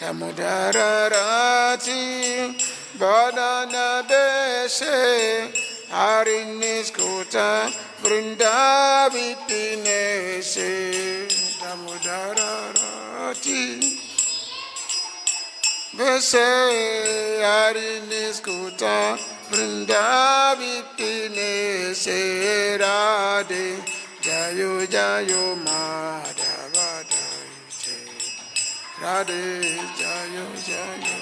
Damodara Rati Banana Beshe Harinis Kota Vrindavipinese Damodara Rati Beshe Harinis Kota Vrindavipinese Radhe Jayo Jayo Madhavada Radhe Jayo Jayo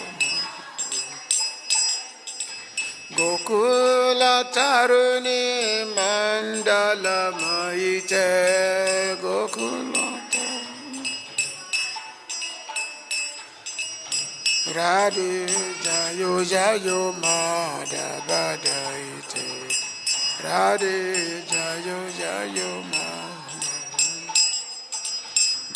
Gokula Taruni Mandala Maite Gokula Radhe Jayo Jayo Madhavadaite Radhe Jayo Jayo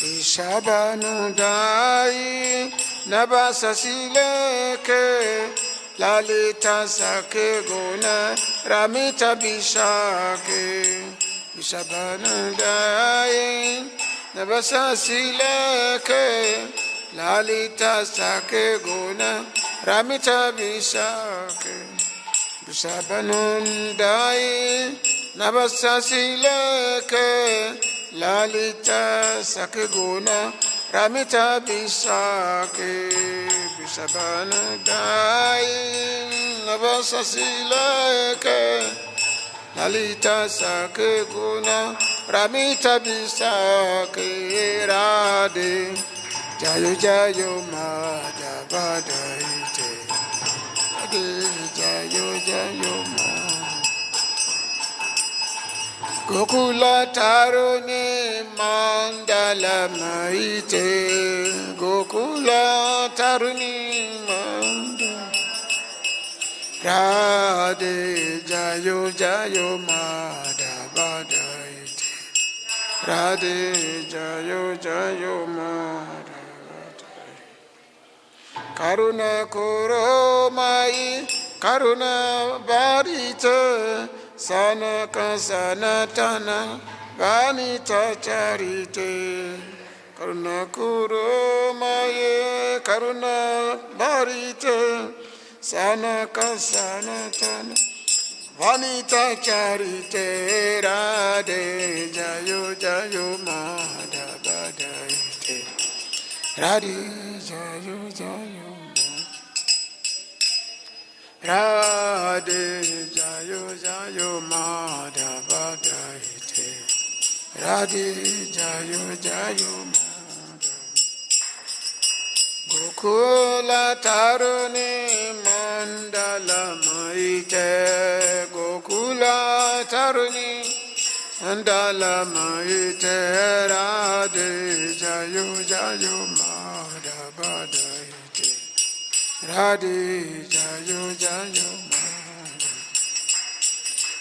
Vishabhanudai Nabasasileke Lalita Sake Guna Ramita Bishake Vishabhanudai Nabasasileke Lalita Sake Guna Ramita Bishake Vishabhanudai Nabasasileke Lalita Sakeguna Ramita Bisake Vishabhanudai Navasasileke Lalita Sakeguna Ramita Bisake Radhe Jayo Jayo Madhavadaite Radhe Jayo Jayo Gokula Taruni Mandala Maite Gokula Taruni Mandala Radhe Jayo Jayo Madhavadaite Radhe Jayo Jayo Madhavadaite Karuna Kuro Mai Karuna Varita Sanaka Sanatana Vanita Charite Karuna Kuro Maye Karuna Bharite Sanaka Sanatana Vanita Charite Radhe Jayo Jayo Madhavadaite Radhe Jayo Jayo Radhe Jayo Jayo Madhavadaite Radhe Jayo Jayo Gokula Taruni Mandala Maite Gokula Taruni Mandala Maite Radhe Jayo Jayo Madhavadaite Radhe Jayo Jayo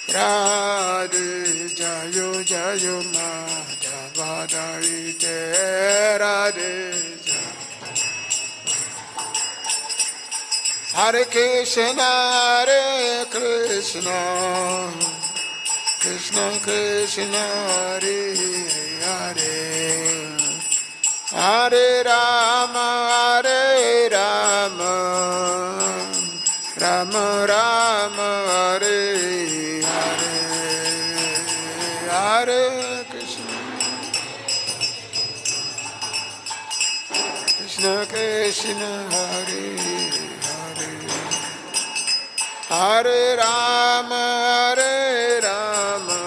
Radhe Jayo Jayo Madhavadaite Radhe Jayo Hare Krishna Hare Krishna Krishna Krishna Hare Hare Hare Rama Hare Rama Rama Rama Hare Hare Hare Krishna Krishna Krishna Hare Hare Hare Rama Hare Rama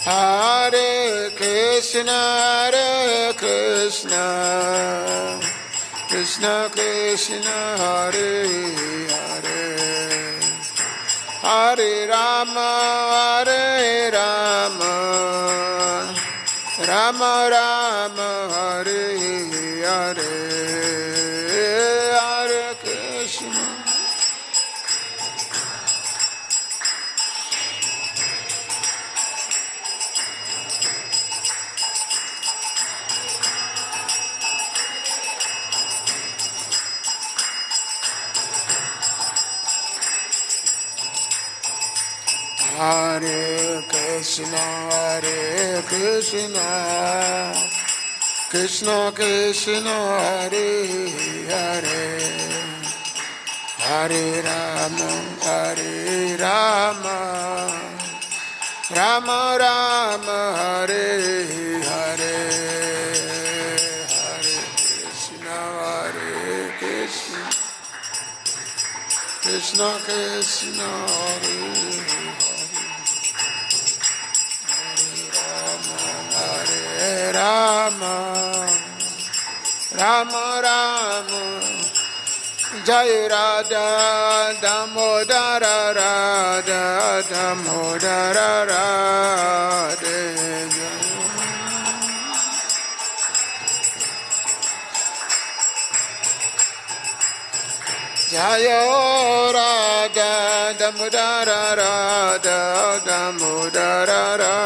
Hare Krishna Hare Krishna Krishna Krishna Hare Hare Hare Rama Hare Rama Rama Rama Hare Hare Hare Krishna Hare Krishna Krishna, Hare Krishna, Krishna Krishna, Hare Hare, Hare Rama, Hare Rama, Rama Rama, Hare Hare, Hare Krishna, Hare Krishna, Krishna Krishna, Hare Hare, Rama, Rama Rama, Jai Radha, Damodara Radha, Damodara Radha. Jaya Radha, Damodara Radha, Damodara Radha.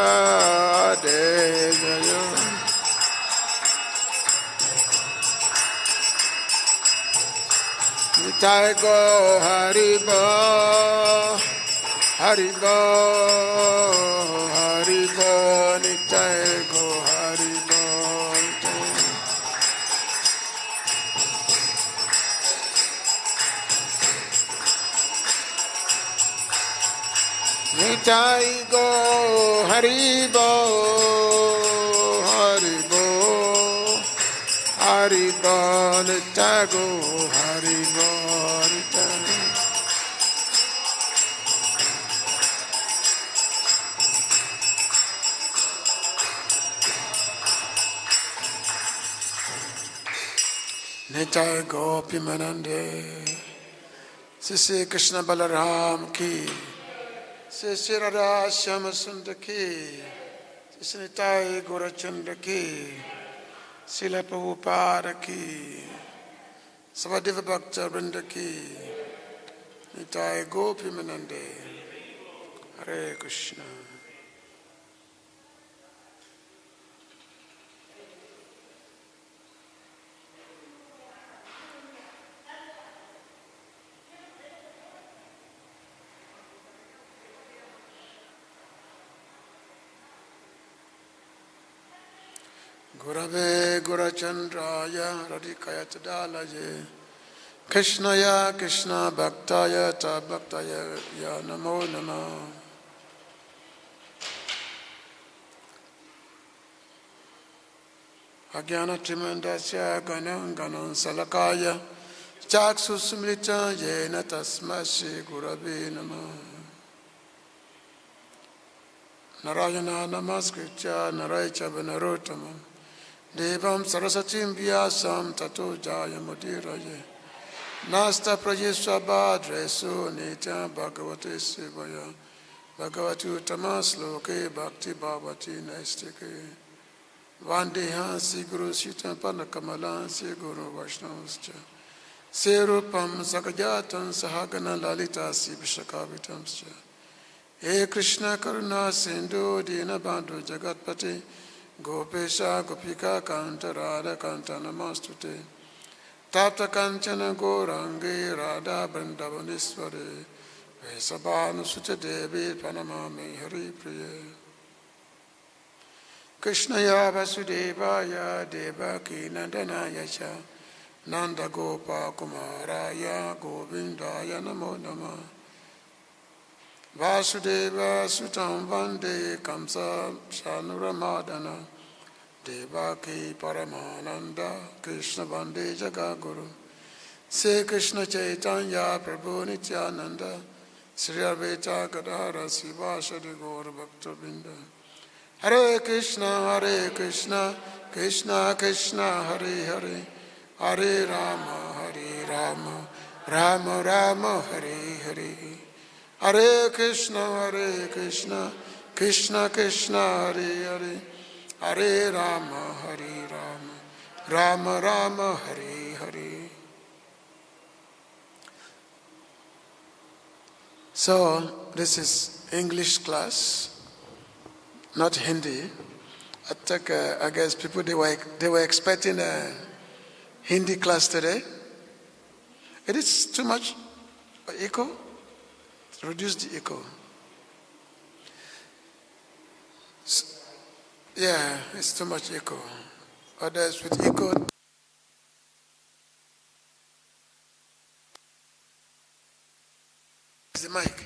Nitai go Haribo, Haribo, Haribo, Nitai go Haribo. Nitai go Haribo, Haribo, Haribo, Nitai go Haribo, Nitai. Nitai Gopi Manande, Sisi Krishna Balaram ki, Sisi Radha Shyama Sundar ki, Sisi Nitai Gaurachandra ki, Srila Prabhupada ki, Savadeva Bhakta Vrinda ki, Nitai Gopi Manande, Hare Krishna. Gurave Gurachandraya Radhikaya Tadalaye Krishnaya Krishna Bhaktaya Ta Bhaktaya Ya Namo Namah. Ajnana Trimandasya Ganam Ganam Salakaya Chaksu Sumrita Yena Tasmai Shri Gurave Namah. Narayana Namaskritya Naraycha Vanarotamam Devam Sarasatim Vyasam Tato Jaya Mudiraye Nasta Prajeswabhadresu Nitya Bhagavate Sevaya Bhagavati Uttamasloke Bhakti Bhavati Naistike Vandeha Si Guru Sitam Panakamalan Si Guru Vaishnavascha Serupam Sakajatan Sahagana Lalita Si Vishakavitamscha He Krishna Karuna Sindhu Dina Bandhu Jagatpati Gopesha Gopika Kanta Radha Kanta Namastute Tapta Kanchana Gorangi Radha Vrindavan Ishvara Vesabhanu Sutta Devi Panamami Hari Priya Krishnaya Vasudevaya Devaki Nandanaya Cha Nanda Gopa Kumaraya Govindaya Namo Namah Vasudeva Sutam Vande Kamsa Shanuramadana Devaki Paramananda Krishna Vande Jagaguru Se Krishna Chaitanya Prabhu Nityananda Sri Advaita Gadadhara Sivasadi Gaur Bhakta-vrinda Hare Krishna Krishna Krishna Hare Hare Hare Rama Rama Rama Hare Hare Hare Krishna Krishna Krishna Hare Hare Hare Rama Rama Rama Hare Hare. So this is English class, not Hindi. I guess people they were expecting a Hindi class today. It is too much echo. Reduce the echo. Yeah, it's too much echo. Others with echo. The mic.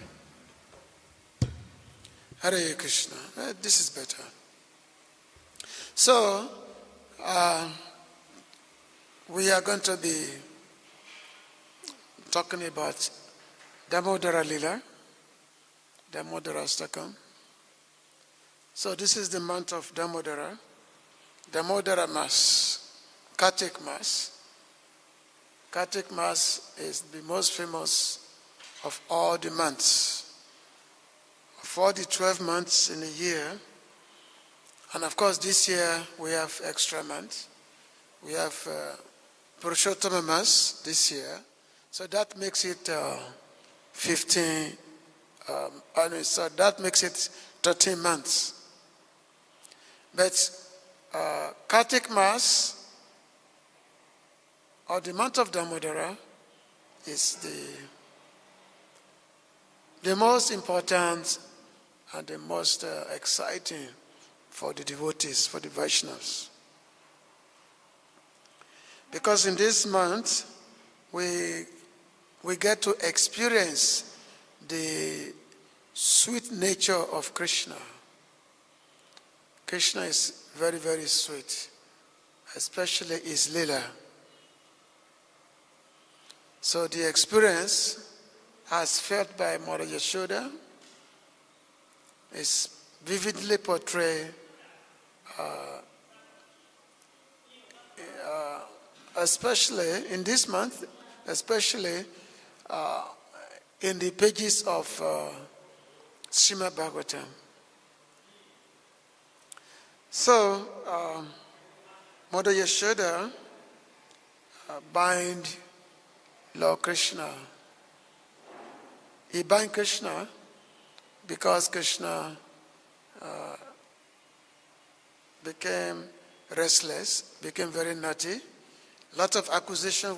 Hare Krishna. This is better. So, we are going to be talking about Damodara Lila, Damodara Stakam. So this is the month of Damodara, Damodara Mass, Kartik Mass. Kartik Mass is the most famous of all the months, of all the 12 months in a year. And of course this year we have extra months. We have Purushottama Mass this year. So that makes it 15, so that makes it 13 months. But Kartik Mass, or the month of Damodara, is the most important and the most exciting for the devotees, for the Vaishnavas. Because in this month, we get to experience the sweet nature of Krishna. Krishna is very, very sweet, especially his Lila. So the experience, as felt by Mother Yashoda, is vividly portrayed, especially in this month, especially in the pages of Srimad Bhagavatam. So, Mother Yashoda bind Lord Krishna. He bind Krishna because Krishna became restless, became very naughty. Lots of accusations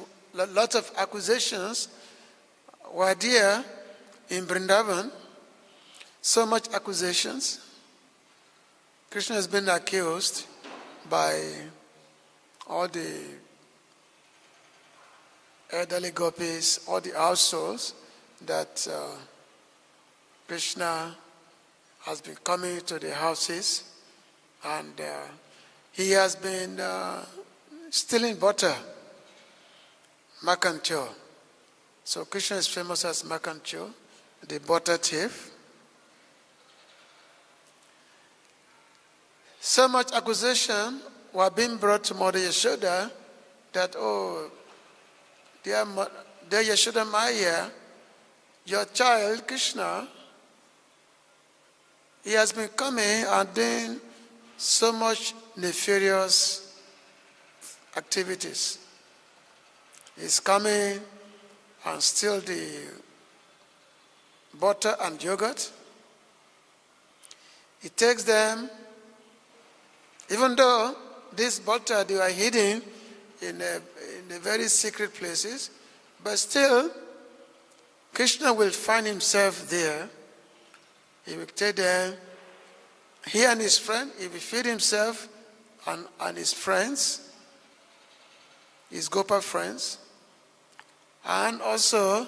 were there in Vrindavan. So much accusations. Krishna has been accused by all the elderly gopis, all the households, that Krishna has been coming to the houses and he has been stealing butter, Makancho. So Krishna is famous as Makancho, the butter thief. So much accusation were being brought to Mother Yashoda that, oh, dear Yashoda Maya, your child Krishna, he has been coming and doing so much nefarious activities. He's coming and steal the butter and yogurt. He takes them, even though this butter they were hidden in a very secret places, but still Krishna will find himself there. He will take them. He and his friend, he will feed himself and his friends, his Gopa friends, and also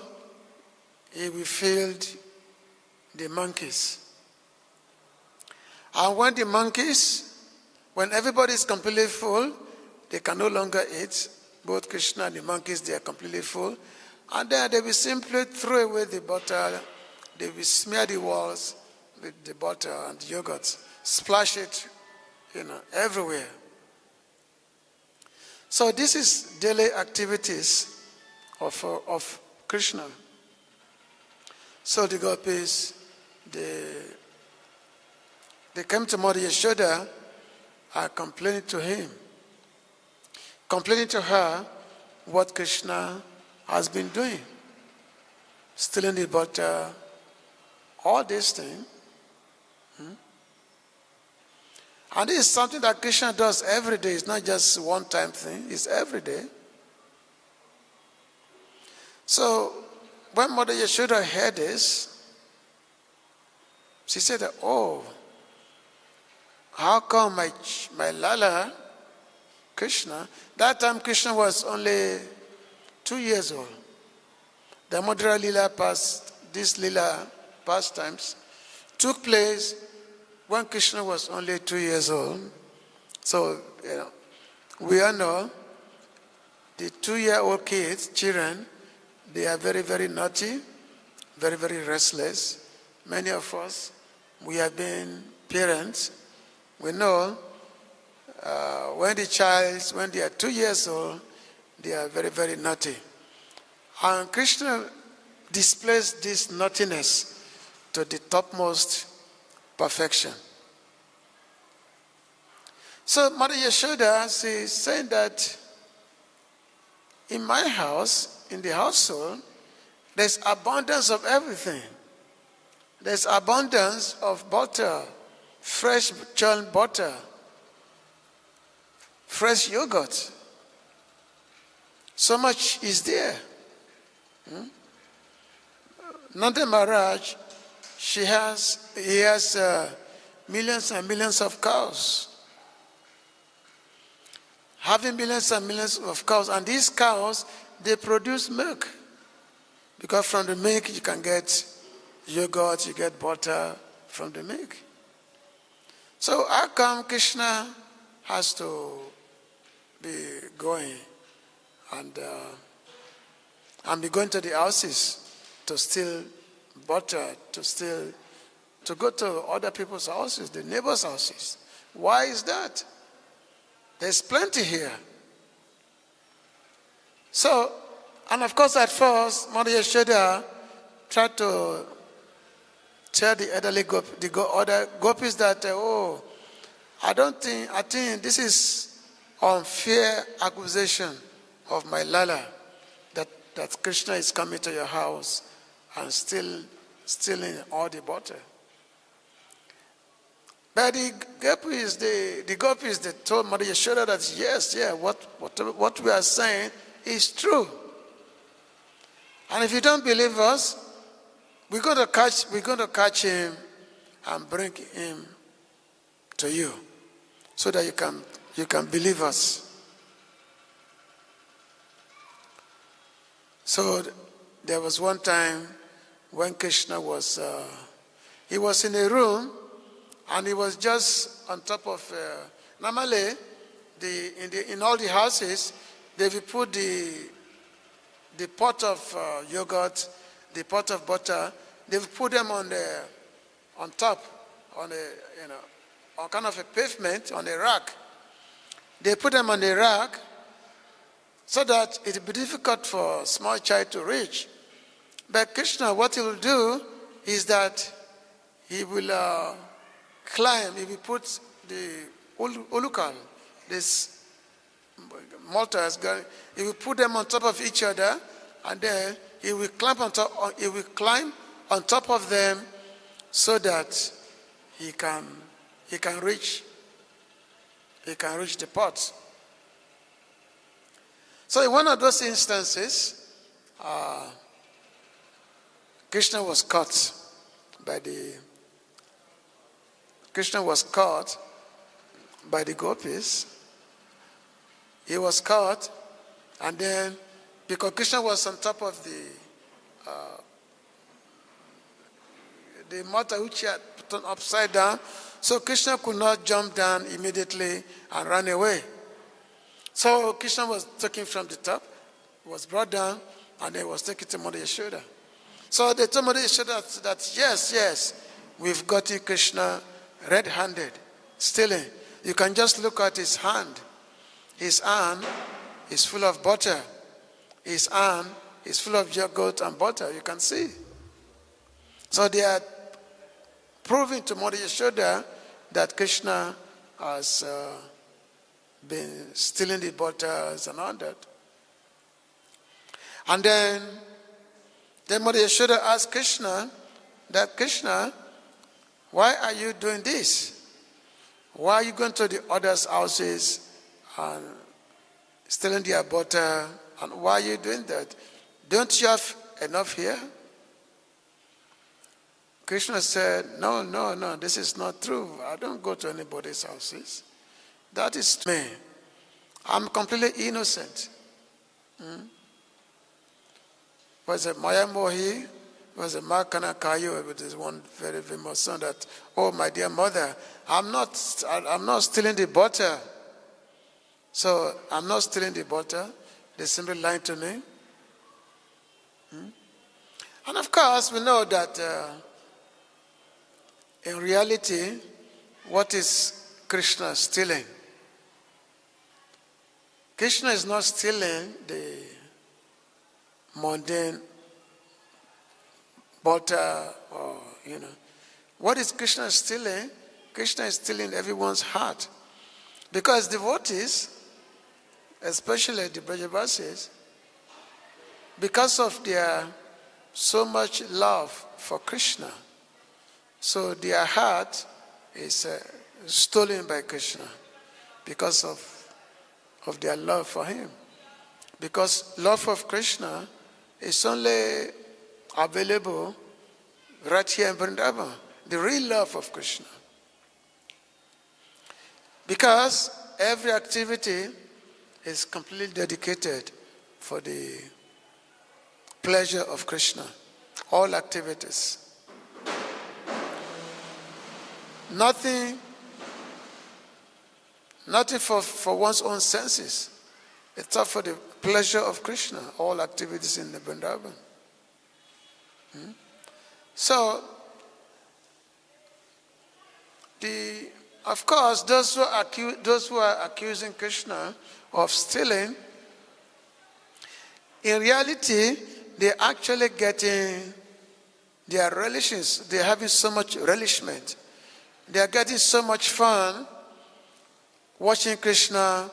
he will feed the monkeys. And when everybody is completely full, they can no longer eat. Both Krishna and the monkeys, they are completely full. And then they will simply throw away the butter. They will smear the walls with the butter and the yogurt, splash it, everywhere. So this is daily activities of Krishna. So the gopis, they came to Mother Yashoda and complaining to her what Krishna has been doing. Stealing the butter, all these things. And this is something that Krishna does every day. It's not just one-time thing. It's every day. So when Mother Yashoda heard this, she said that, oh, how come my Lala, Krishna, that time Krishna was only 2 years old. The Madhura Lila these Lila pastimes took place when Krishna was only 2 years old. So, we all know the 2-year-old kids, children, they are very, very naughty, very, very restless. Many of us, we have been parents. We know when they are 2 years old, they are very, very naughty. And Krishna displays this naughtiness to the topmost perfection. So Mother Yashoda is saying that in my house, in the household, there's abundance of everything. There's abundance of butter, fresh churned butter, fresh yogurt. So much is there. Nanda Maharaj, he has millions and millions of cows. Having millions and millions of cows, and these cows, they produce milk. Because from the milk you can get yogurt, you get butter from the milk. So how come Krishna has to be going and be going to the houses to steal butter, to go to other people's houses, the neighbors' houses? Why is that? There's plenty here. So, and of course at first, Mother Yashoda tried to tell the elderly other gopis that, I think this is unfair accusation of my Lala, that Krishna is coming to your house and still stealing all the butter. But the gopis, they told Mother Yashoda that yes, what we are saying is true. And if you don't believe us, we're going to catch him and bring him to you, so that you can believe us. So there was one time when Krishna was in a room. And he was just on top of, normally, in all the houses, they will put the pot of yogurt, the pot of butter, they will put them on top, on kind of a pavement, on a rack. They put them on the rack so that it will be difficult for a small child to reach. But Krishna, what he will do is that he will climb, he will put the ulukal, this mortars, he will put them on top of each other, and then he will climb on top of them so that he can reach the pot. So in one of those instances, Krishna was caught by the gopis. He was caught, and then because Krishna was on top of the mortar which he had turned upside down, so Krishna could not jump down immediately and run away. So Krishna was taken from the top, was brought down, and then was taken to Mother Yashoda. So they told Mother Yashoda that yes, we've got you, Krishna, red-handed, stealing. You can just look at his hand. His hand is full of butter. His hand is full of yogurt and butter. You can see. So they are proving to Mother Yashoda that Krishna has been stealing the butters and all that. And then Mother Yashoda asked Krishna, why are you doing this? Why are you going to the others' houses and stealing their butter? And why are you doing that? Don't you have enough here? Krishna said, no, this is not true. I don't go to anybody's houses. That is me. I'm completely innocent. Was it Maya Mohi? Was it Makana Kayu? It is one very famous song that, oh my dear mother, I'm not stealing the butter. So I'm not stealing the butter. They simply lied to me. And of course, we know that in reality, what is Krishna stealing? Krishna is not stealing the mundane butter or, What is Krishna stealing? Krishna is stealing everyone's heart. Because devotees, especially the Brajavasis, because of their so much love for Krishna, so their heart is stolen by Krishna because of their love for him. Because love of Krishna is only available right here in Vrindavan, the real love of Krishna. Because every activity is completely dedicated for the pleasure of Krishna. All activities. Nothing for one's own senses. It's all for the pleasure of Krishna. All activities in the Vrindavan. So, of course, those who are accusing Krishna of stealing, in reality, they're actually getting their relishes. They're having so much relishment. They're getting so much fun watching Krishna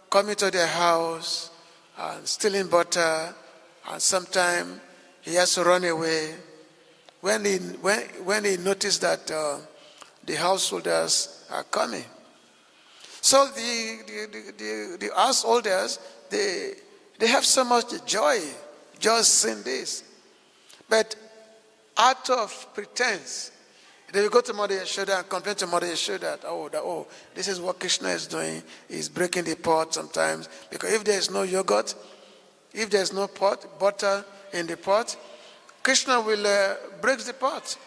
coming to their house and stealing butter, and sometimes he has to run away. When he noticed that the householders are coming. So the householders, they have so much joy just seeing this. But out of pretense, they will go to Mother Yashoda and complain to Mother Yashoda that, this is what Krishna is doing. He's breaking the pot sometimes. Because if there is no yogurt, if there is no butter in the pot, Krishna will break the pot.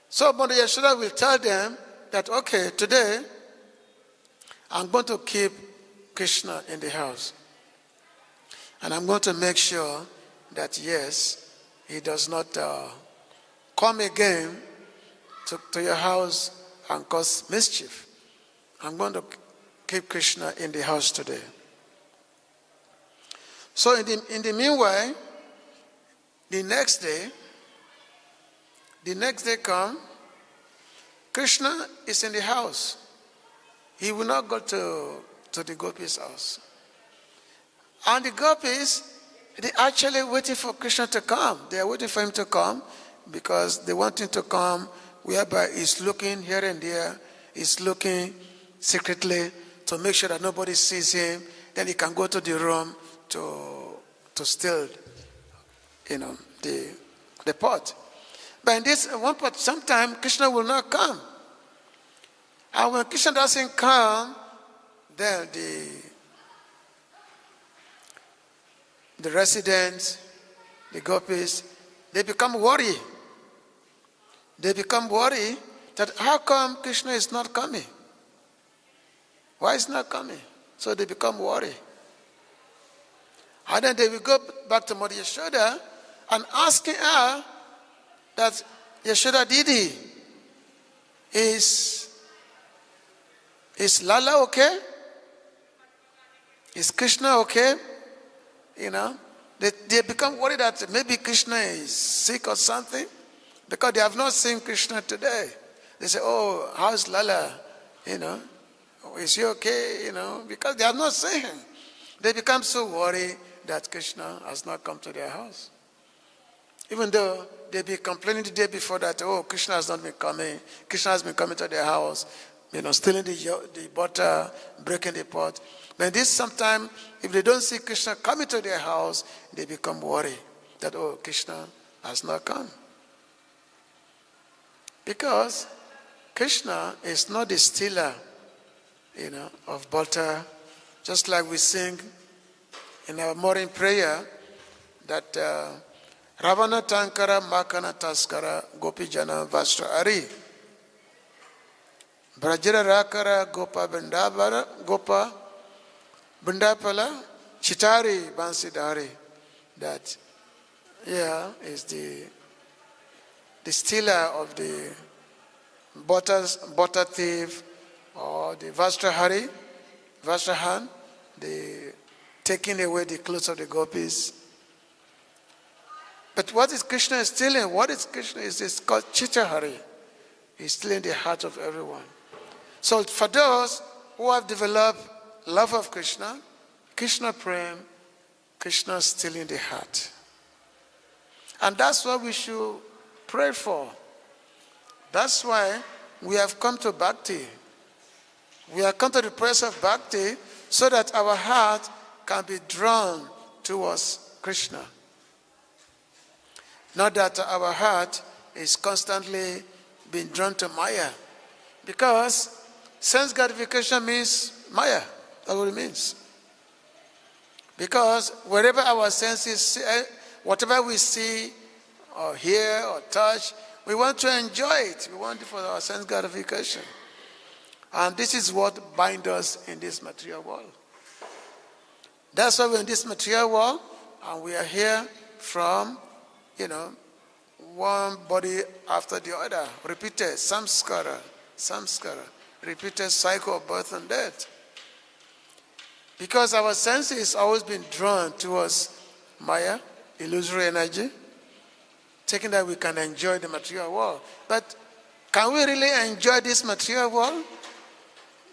So Mother Yashoda will tell them that, okay, today I'm going to keep Krishna in the house. And I'm going to make sure that, yes, he does not come again to your house and cause mischief. I'm going to keep Krishna in the house today. So in the meanwhile, the next day come, Krishna is in the house. He will not go to the gopis' house. And the gopis, they actually waiting for Krishna to come. They are waiting for him to come because they want him to come whereby he's looking here and there. He's looking secretly to make sure that nobody sees him. Then he can go to the room to steal, the pot. But in this one pot, sometimes Krishna will not come. And when Krishna doesn't come, then the residents, the gopis, they become worried. They become worried that how come Krishna is not coming? Why is not coming? So they become worried. And then they will go back to Mother Yashoda and asking her that, Yashoda Didi, is Lala okay? Is Krishna okay? They become worried that maybe Krishna is sick or something because they have not seen Krishna today. They say, oh, how's Lala? Is he okay? Because they have not seen him. They become so worried that Krishna has not come to their house. Even though they be complaining the day before that, oh, Krishna has not been coming. Krishna has been coming to their house, stealing the butter, breaking the pot. But this sometimes, if they don't see Krishna coming to their house, they become worried that, oh, Krishna has not come. Because Krishna is not the stealer, of butter. Just like we sing in our morning prayer that Ravana Tankara Makana Taskara Gopijana Vastra Ari Brajara Rakara Gopa Bundapala Chitari Bansidari. That is the stealer of the butter thief, or the Vastrahan, the taking away the clothes of the gopis. But what is Krishna stealing? What is Krishna? It's called Chitahari. He's stealing the heart of everyone. So for those who have developed love of Krishna, Krishna Prem, Krishna stealing the heart. And that's what we should pray for. That's why we have come to Bhakti. We have come to the place of Bhakti so that our heart can be drawn towards Krishna. Not that our heart is constantly being drawn to Maya. Because sense gratification means Maya. That's what it means. Because wherever our senses, whatever we see or hear or touch, we want to enjoy it. We want it for our sense gratification. And this is what binds us in this material world. That's why we're in this material world, and we are here from, one body after the other, repeated samskara, repeated cycle of birth and death. Because our senses always been drawn towards Maya, illusory energy, thinking that we can enjoy the material world. But can we really enjoy this material world?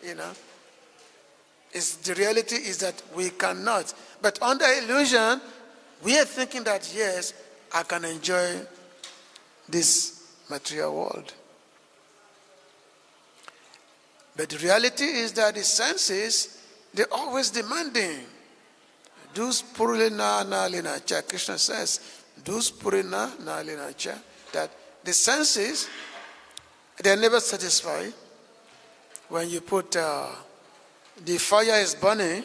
The reality is that we cannot. But under illusion, we are thinking that, yes, I can enjoy this material world. But the reality is that the senses, they're always demanding. Dus purina na linacha. Krishna says, dus purina na linacha. That the senses, they're never satisfied. When you put the fire is burning,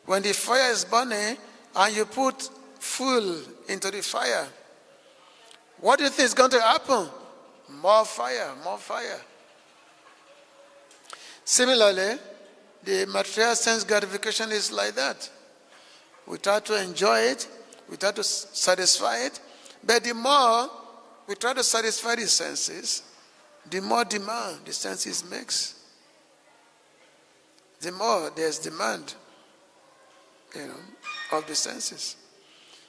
when the fire is burning and you put fuel into the fire, what do you think is going to happen? More fire, more fire. Similarly, the material sense gratification is like that. We try to enjoy it, we try to satisfy it, but the more we try to satisfy the senses, the more demand the senses makes. The more there's demand, of the senses.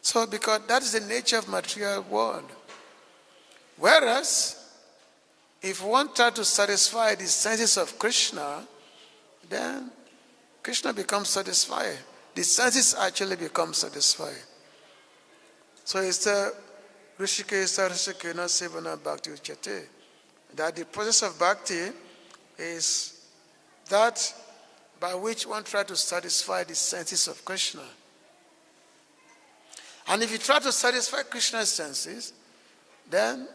So because that is the nature of material world. Whereas, if one tries to satisfy the senses of Krishna, then Krishna becomes satisfied. The senses actually become satisfied. So it's the Rishikesa Rishikena Sevana Bhakti Uchate. That the process of bhakti is that by which one tries to satisfy the senses of Krishna. And if you try to satisfy Krishna's senses, then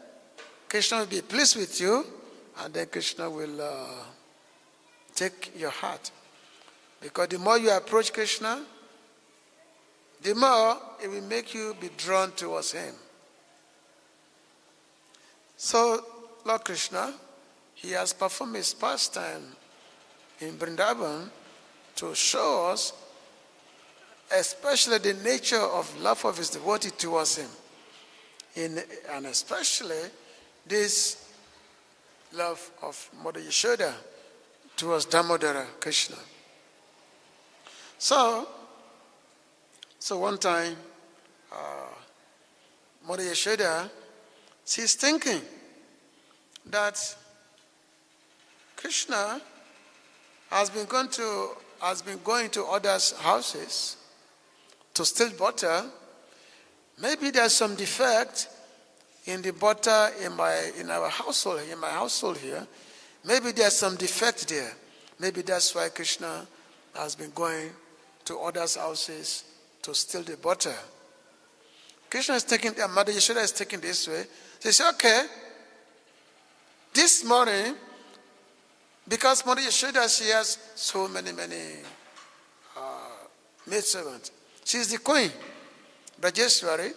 Krishna will be pleased with you, and then Krishna will take your heart. Because the more you approach Krishna, the more it will make you be drawn towards him. So, Lord Krishna, he has performed his pastime in Vrindavan to show us especially the nature of love of his devotee towards him. And especially this love of Mother Yashoda towards Damodara Krishna. So one time, Mother Yashoda, she's thinking that Krishna has been going to others' houses to steal butter. Maybe there's some defect in the butter in our household, in my household here. Maybe there's some defect there. Maybe that's why Krishna has been going to others' houses to steal the butter. Krishna is taking, Mother Yashoda is taking this way. She says, okay, This morning, because Mother Yeshoda, she has so many maidservants. She's the queen, Ishvara,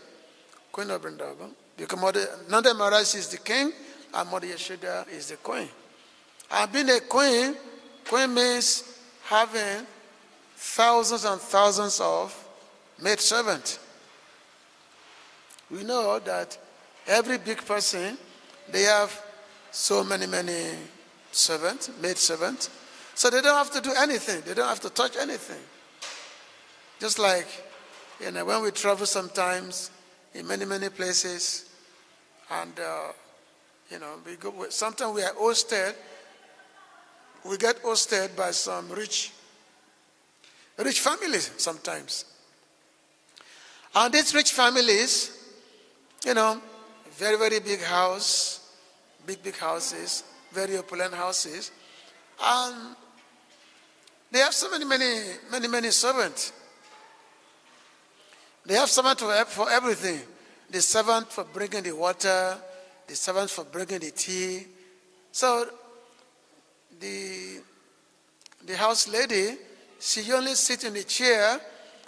queen of Vrindavan. Because Nanda Maharaj is the king, and Mother Yeshoda is the queen. And being a queen means having thousands and thousands of maidservants. We know that every big person, they have so many servants, maidservants. So they don't have to do anything. They don't have to touch anything. Just like, when we travel sometimes in many places, and, we go, sometimes we are hosted, we get hosted by some rich families sometimes. And these rich families, very big house, big houses, very opulent houses, and they have so many servants. They have servants for everything. The servant for bringing the water, the servant for bringing the tea. So the house lady, she only sits in the chair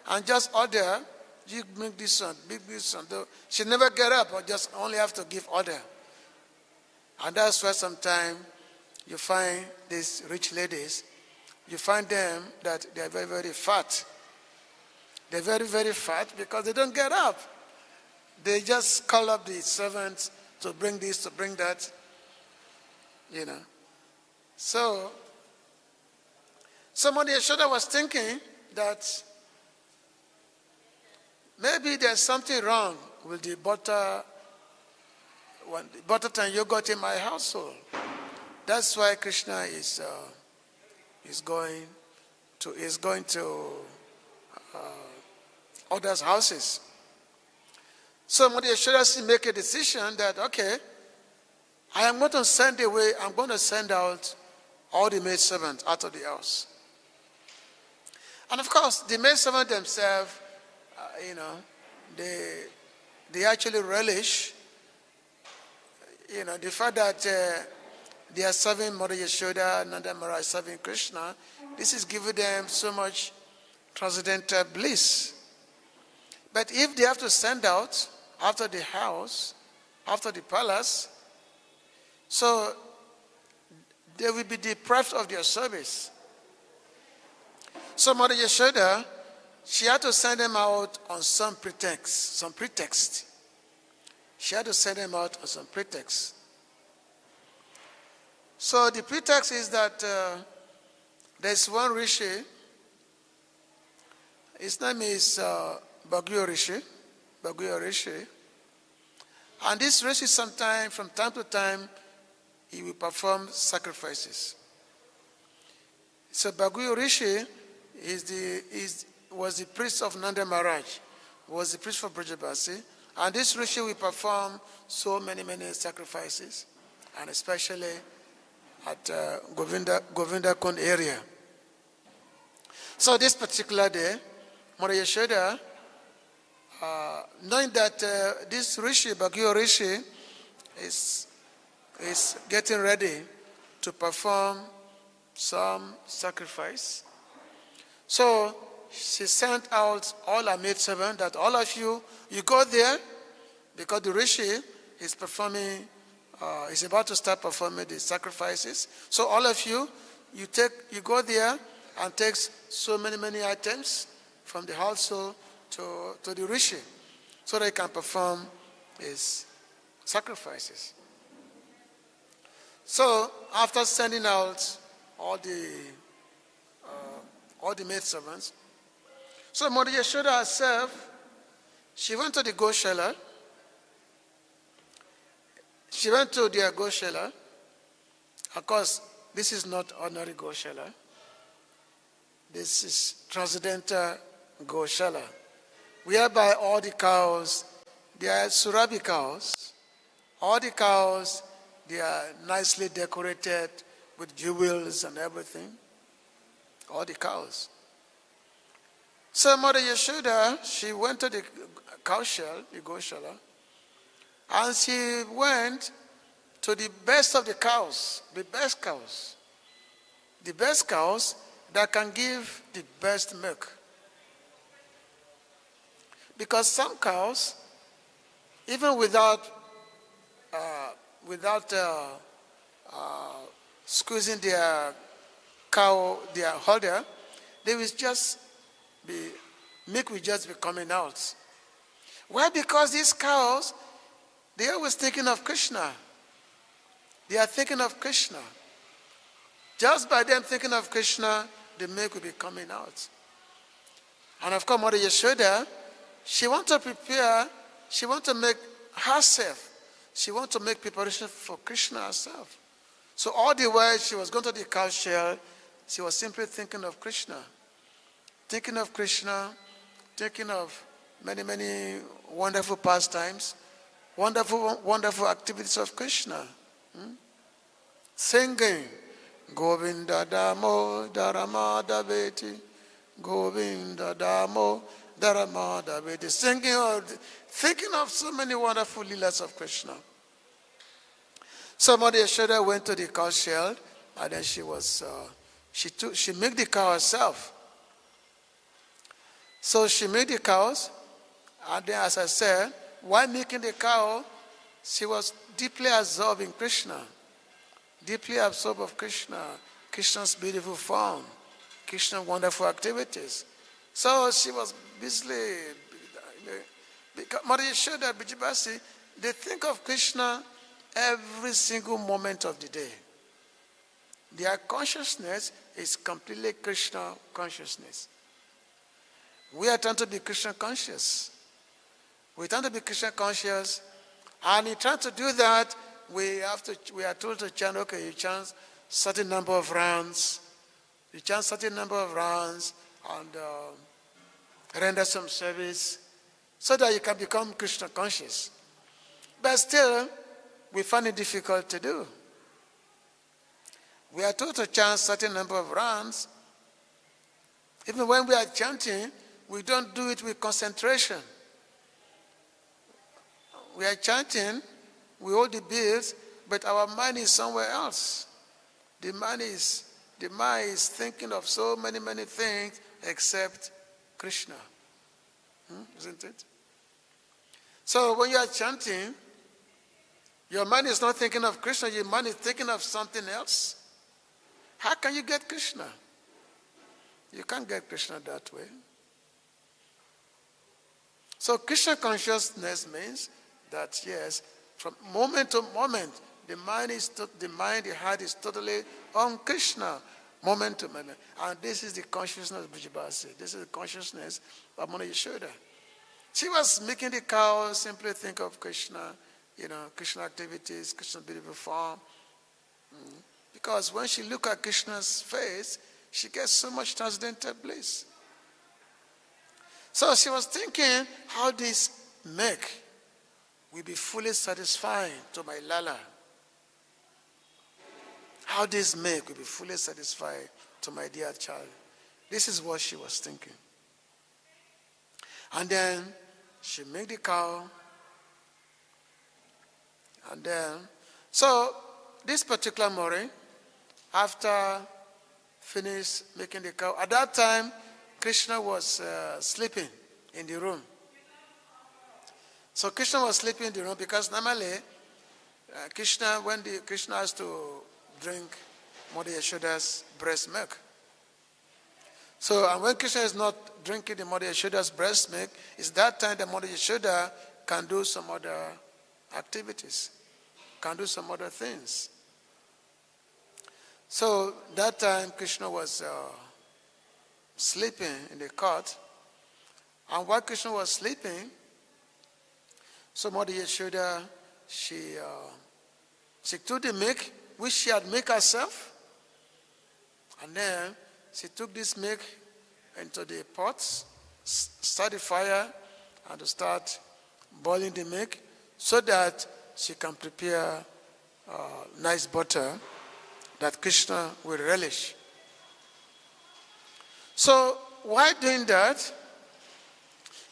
and just order, you make this one, make this one. She never get up, or just only have to give order. And that's why sometimes you find these rich ladies, you find them that they are very fat. They're very fat because they don't get up. They just call up the servants to bring this, to bring that, So, somebody Yeshoda was thinking that maybe there's something wrong with the butter and yogurt in my household. That's why Krishna is going to others' houses. So Mother Yeshoda make a decision that, okay, I'm going to send out all the maidservants out of the house. And of course, the maidservants themselves, they actually relish, the fact that they are serving Mother Yeshoda, Nanda Maharaj serving Krishna. This is giving them so much transcendental bliss. But if they have to send out after the house, after the palace, so they will be deprived of their service. So Mother Yeshoda, she had to send them out on some pretext. She had to send them out on some pretext. So the pretext is that there's one rishi. His name is Bhagyo Rishi. And this rishi from time to time, he will perform sacrifices. So Bhagyo Rishi was the priest of Nanda Maharaj, was the priest for Brajabasi. And this rishi will perform so many sacrifices, and especially at Govindakund area. So this particular day, Mother Yeshoda, knowing that this rishi, Bhagyo Rishi, is getting ready to perform some sacrifice, so she sent out all her maidservants that all of you go there, because the rishi is performing, is about to start performing the sacrifices. So all of you go there and take so many items from the household to the rishi, so they can perform his sacrifices. So after sending out all the maidservants, so Mother Yeshoda herself, she went to the Goshala. She went to their Goshala. Of course, this is not ordinary Goshala. This is transcendental Goshala, whereby all the cows, they are Surabhi cows. All the cows, they are nicely decorated with jewels and everything. All the cows. So Mother Yeshoda, she went to the Goshala, and she went to the best of the cows, the best cows that can give the best milk. Because some cows, even without squeezing their holder, milk will just be coming out. Why? Because these cows, they're always thinking of Krishna. They are thinking of Krishna. Just by them thinking of Krishna, the milk will be coming out. And of course, Mother Yashoda, she wants to make herself, she wants to make preparation for Krishna herself. So all the while she was going to the cow shell, she was simply thinking of Krishna. Thinking of Krishna, thinking of many, many wonderful pastimes, wonderful activities of Krishna. Singing, Govinda Damo Dharama Daveti, Govinda Damo Dharama Daveti. Thinking of so many wonderful leelas of Krishna. So Mother Yashoda went to the cow shell, and then she milked the cow herself. So she milked the cows, and then, as I said, while milking the cow, she was deeply absorbed in Krishna, deeply absorbed of Krishna, Krishna's beautiful form, Krishna's wonderful activities. So she was busily, because Mother Yashoda, Bijibasi, they think of Krishna every single moment of the day. Their consciousness is completely Krishna consciousness. We are trying to be Krishna conscious. We trying to be Krishna conscious, and in trying to do that, we are told to chant, okay, you chant certain number of rounds, and render some service, so that you can become Krishna conscious. But still, we find it difficult to do. We are told to chant certain number of rounds. Even when we are chanting, we don't do it with concentration. We are chanting, we hold the beats, but our mind is somewhere else. The mind is thinking of so many, many things except Krishna. Isn't it? So when you are chanting, your mind is not thinking of Krishna, your mind is thinking of something else. How can you get Krishna? You can't get Krishna that way. So Krishna consciousness means that, yes, from moment to moment, the heart is totally on Krishna, moment to moment. And this is the consciousness of Brijabasi. This is the consciousness of Mother Yashoda. She was making the cow simply think of Krishna, Krishna activities, Krishna's beautiful form. Because when she looked at Krishna's face, she gets so much transcendental bliss. So she was thinking how this milk will be fully satisfying to my Lala. How this milk will be fully satisfying to my dear child. This is what she was thinking. And then she milked the cow. And then, so this particular morning, after finished making the cow, at that time, Krishna was sleeping in the room. So Krishna was sleeping in the room because normally Krishna has to drink Mother Yashoda's breast milk. So and when Krishna is not drinking the Mother Yashoda's breast milk, it's that time that Mother Yashoda can do some other activities, can do some other things. So that time Krishna was sleeping in the cot, and while Krishna was sleeping, so Mother Yashoda, she took the milk which she had made herself, and then she took this milk into the pots, started fire, and to start boiling the milk so that she can prepare nice butter that Krishna will relish. So while doing that,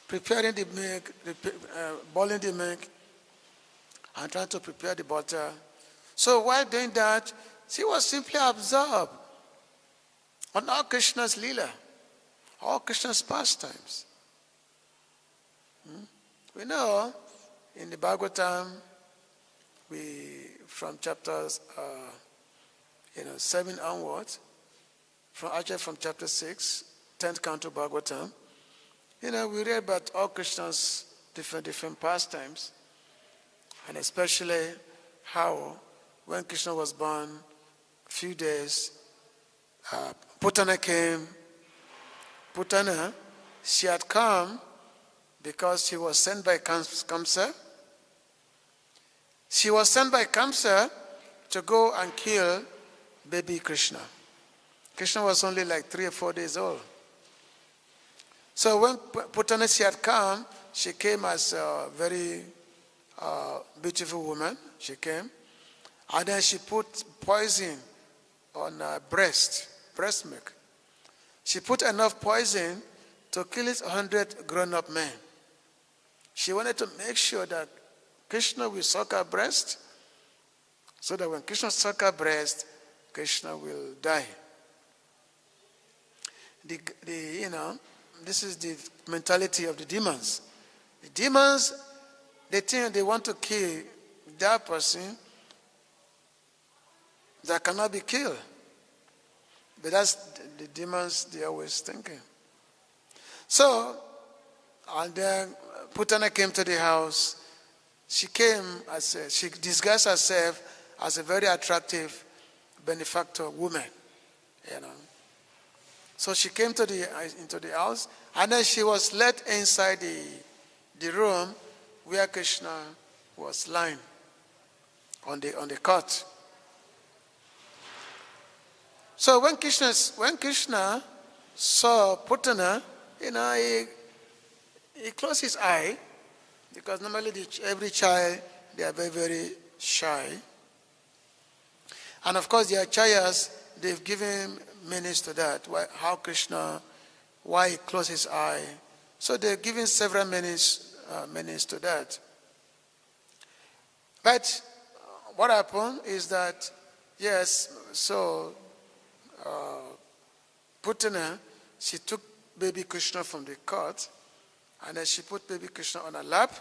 preparing the milk, boiling the milk, and trying to prepare the butter, So while doing that, she was simply absorbed on all Krishna's Leela, all Krishna's pastimes. We know in the Bhagavatam, from chapters 7 onwards, from chapter 6, 10th canto Bhagavatam, we read about all Krishna's different pastimes, and especially how when Krishna was born, a few days, Putana came. Putana, she had come because she was sent by Kamsa. She was sent by Kamsa to go and kill baby Krishna. Krishna was only like 3 or 4 days old. So when Putana, she had come, she came as a very beautiful woman. She came. And then she put poison on her breast milk. She put enough poison to kill 100 grown-up men. She wanted to make sure that Krishna will suck her breast, so that when Krishna suck her breast, Krishna will die. This is the mentality of the demons. The demons, they think they want to kill that person that cannot be killed. But that's the demons they're always thinking. So, and then Putana came to the house. She disguised herself as a very attractive benefactor woman, So she came into the house, and then she was led inside the room where Krishna was lying on the cot. So when Krishna saw Putana, he closed his eye, because normally every child, they are very, very shy. And of course, the acharyas, they've given meanings to that. Why he closed his eye. So they've given several meanings to that. But what happened is that, Putana, she took baby Krishna from the cot, and then she put baby Krishna on her lap,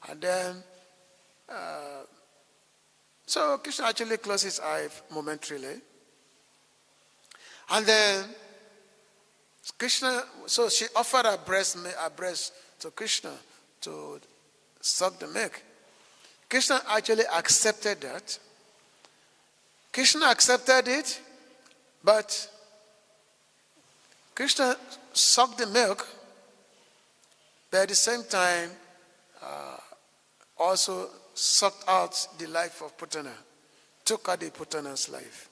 and then, so Krishna actually closed his eye momentarily. And then so she offered her breast to Krishna to suck the milk. Krishna actually accepted that. Krishna accepted it, but Krishna sucked the milk, but at the same time also sucked out the life of Putana, took out the Putana's life.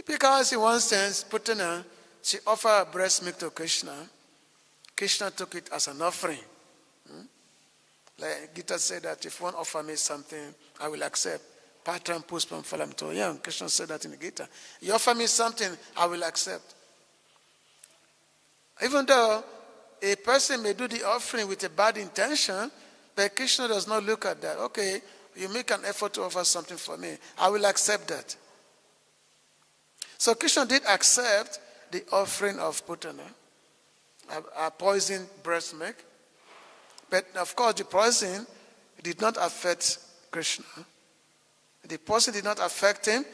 Because in one sense, Putana, she offered her breast milk to Krishna. Krishna took it as an offering. Like Gita said that if one offer me something, I will accept. Patram puspam phalam toyam. Krishna said that in the Gita. You offer me something, I will accept. Even though a person may do the offering with a bad intention, but Krishna does not look at that. Okay, you make an effort to offer something for me, I will accept that. So Krishna did accept the offering of Putana, a poisoned breast milk. But of course, the poison did not affect Krishna. The poison did not affect him,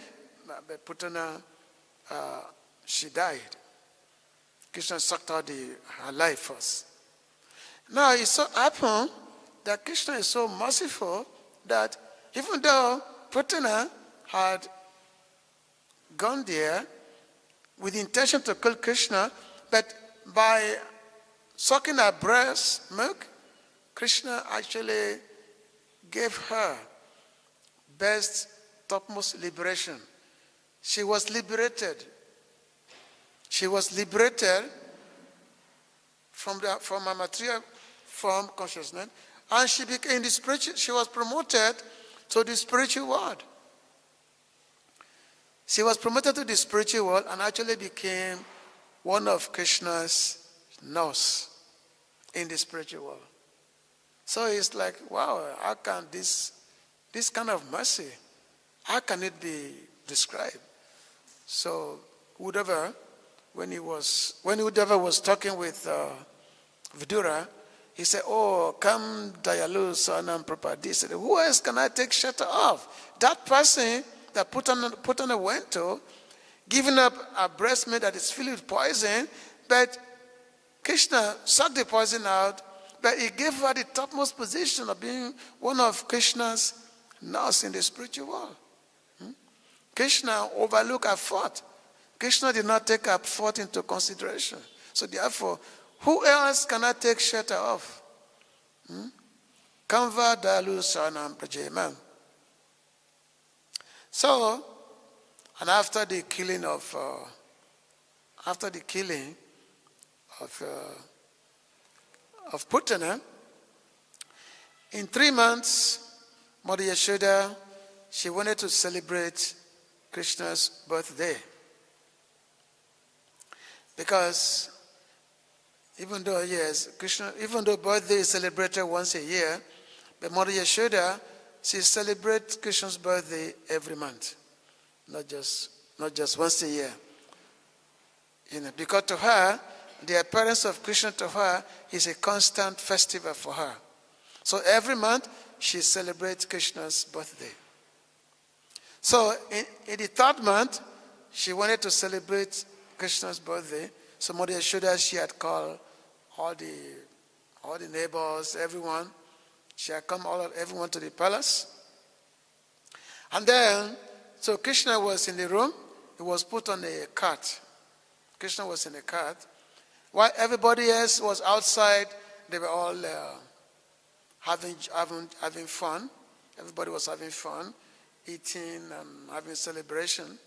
but Putana, she died. Krishna sucked out her life first. Now, it so happened that Krishna is so merciful that even though Putana had gone there with the intention to kill Krishna, but by sucking her breast milk, Krishna actually gave her best, topmost liberation. She was liberated. She was liberated from her material form consciousness, and she became she was promoted to the spiritual world. She was promoted to the spiritual world and actually became one of Krishna's nurse in the spiritual world. So it's like, wow, how can this this kind of mercy, how can it be described? So Uddhava, when Uddhava was talking with Vidura, he said, "Oh, come Dayalu Sanam Prabhupada." He said, "Who else can I take shelter of? That person that put on a wento, giving up a breast milk that is filled with poison, but Krishna sucked the poison out, but he gave her the topmost position of being one of Krishna's nurse in the spiritual world. Krishna overlooked her fault. Krishna did not take her fault into consideration. So therefore, who else can I take shelter of? Kamva Dalu Sanam Prajaman." So, and after the killing of Putana, in 3 months, Mother Yashoda, she wanted to celebrate Krishna's birthday. Because even though birthday is celebrated once a year, but Mother Yashoda, she celebrates Krishna's birthday every month, not just once a year. Because to her, the appearance of Krishna to her is a constant festival for her. So every month, she celebrates Krishna's birthday. So in the 3rd month, she wanted to celebrate Krishna's birthday. So Mother Yashoda, she had called all the neighbors, everyone. She had come everyone to the palace. And then, so Krishna was in the room. He was put on a cart. Krishna was in a cart. While everybody else was outside, they were all having fun. Everybody was having fun, eating and having celebration.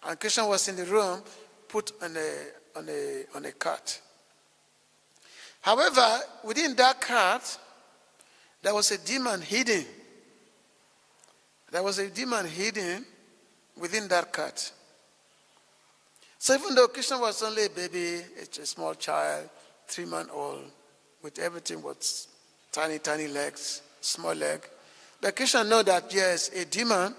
And Krishna was in the room, put on a cart. However, within that cart, there was a demon hidden. There was a demon hidden within that cart. So even though Krishna was only a baby, a small child, 3-month-old, with everything was tiny legs, small leg, but Krishna knew that yes, a demon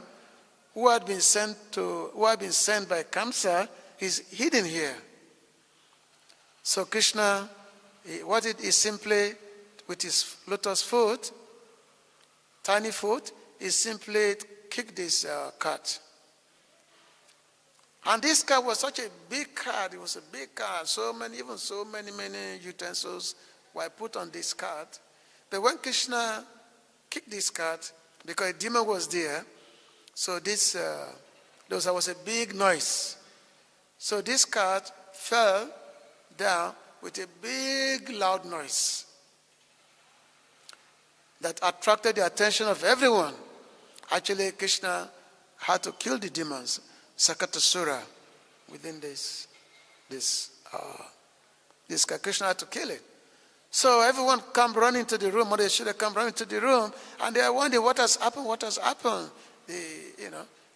who had been sent by Kamsa is hidden here. So Krishna, what it is simply with his lotus foot, tiny foot, he simply kicked this cart. And this cart was such a big cart. It was a big cart. So many utensils were put on this cart. But when Krishna kicked this cart, because a demon was there, so there was a big noise. So this cart fell down with a big loud noise that attracted the attention of everyone. Actually, Krishna had to kill the demons, Sakatasura, within this cart. Krishna had to kill it. So everyone come running to the room, Mother Yashoda come running to the room, and they are wondering what has happened.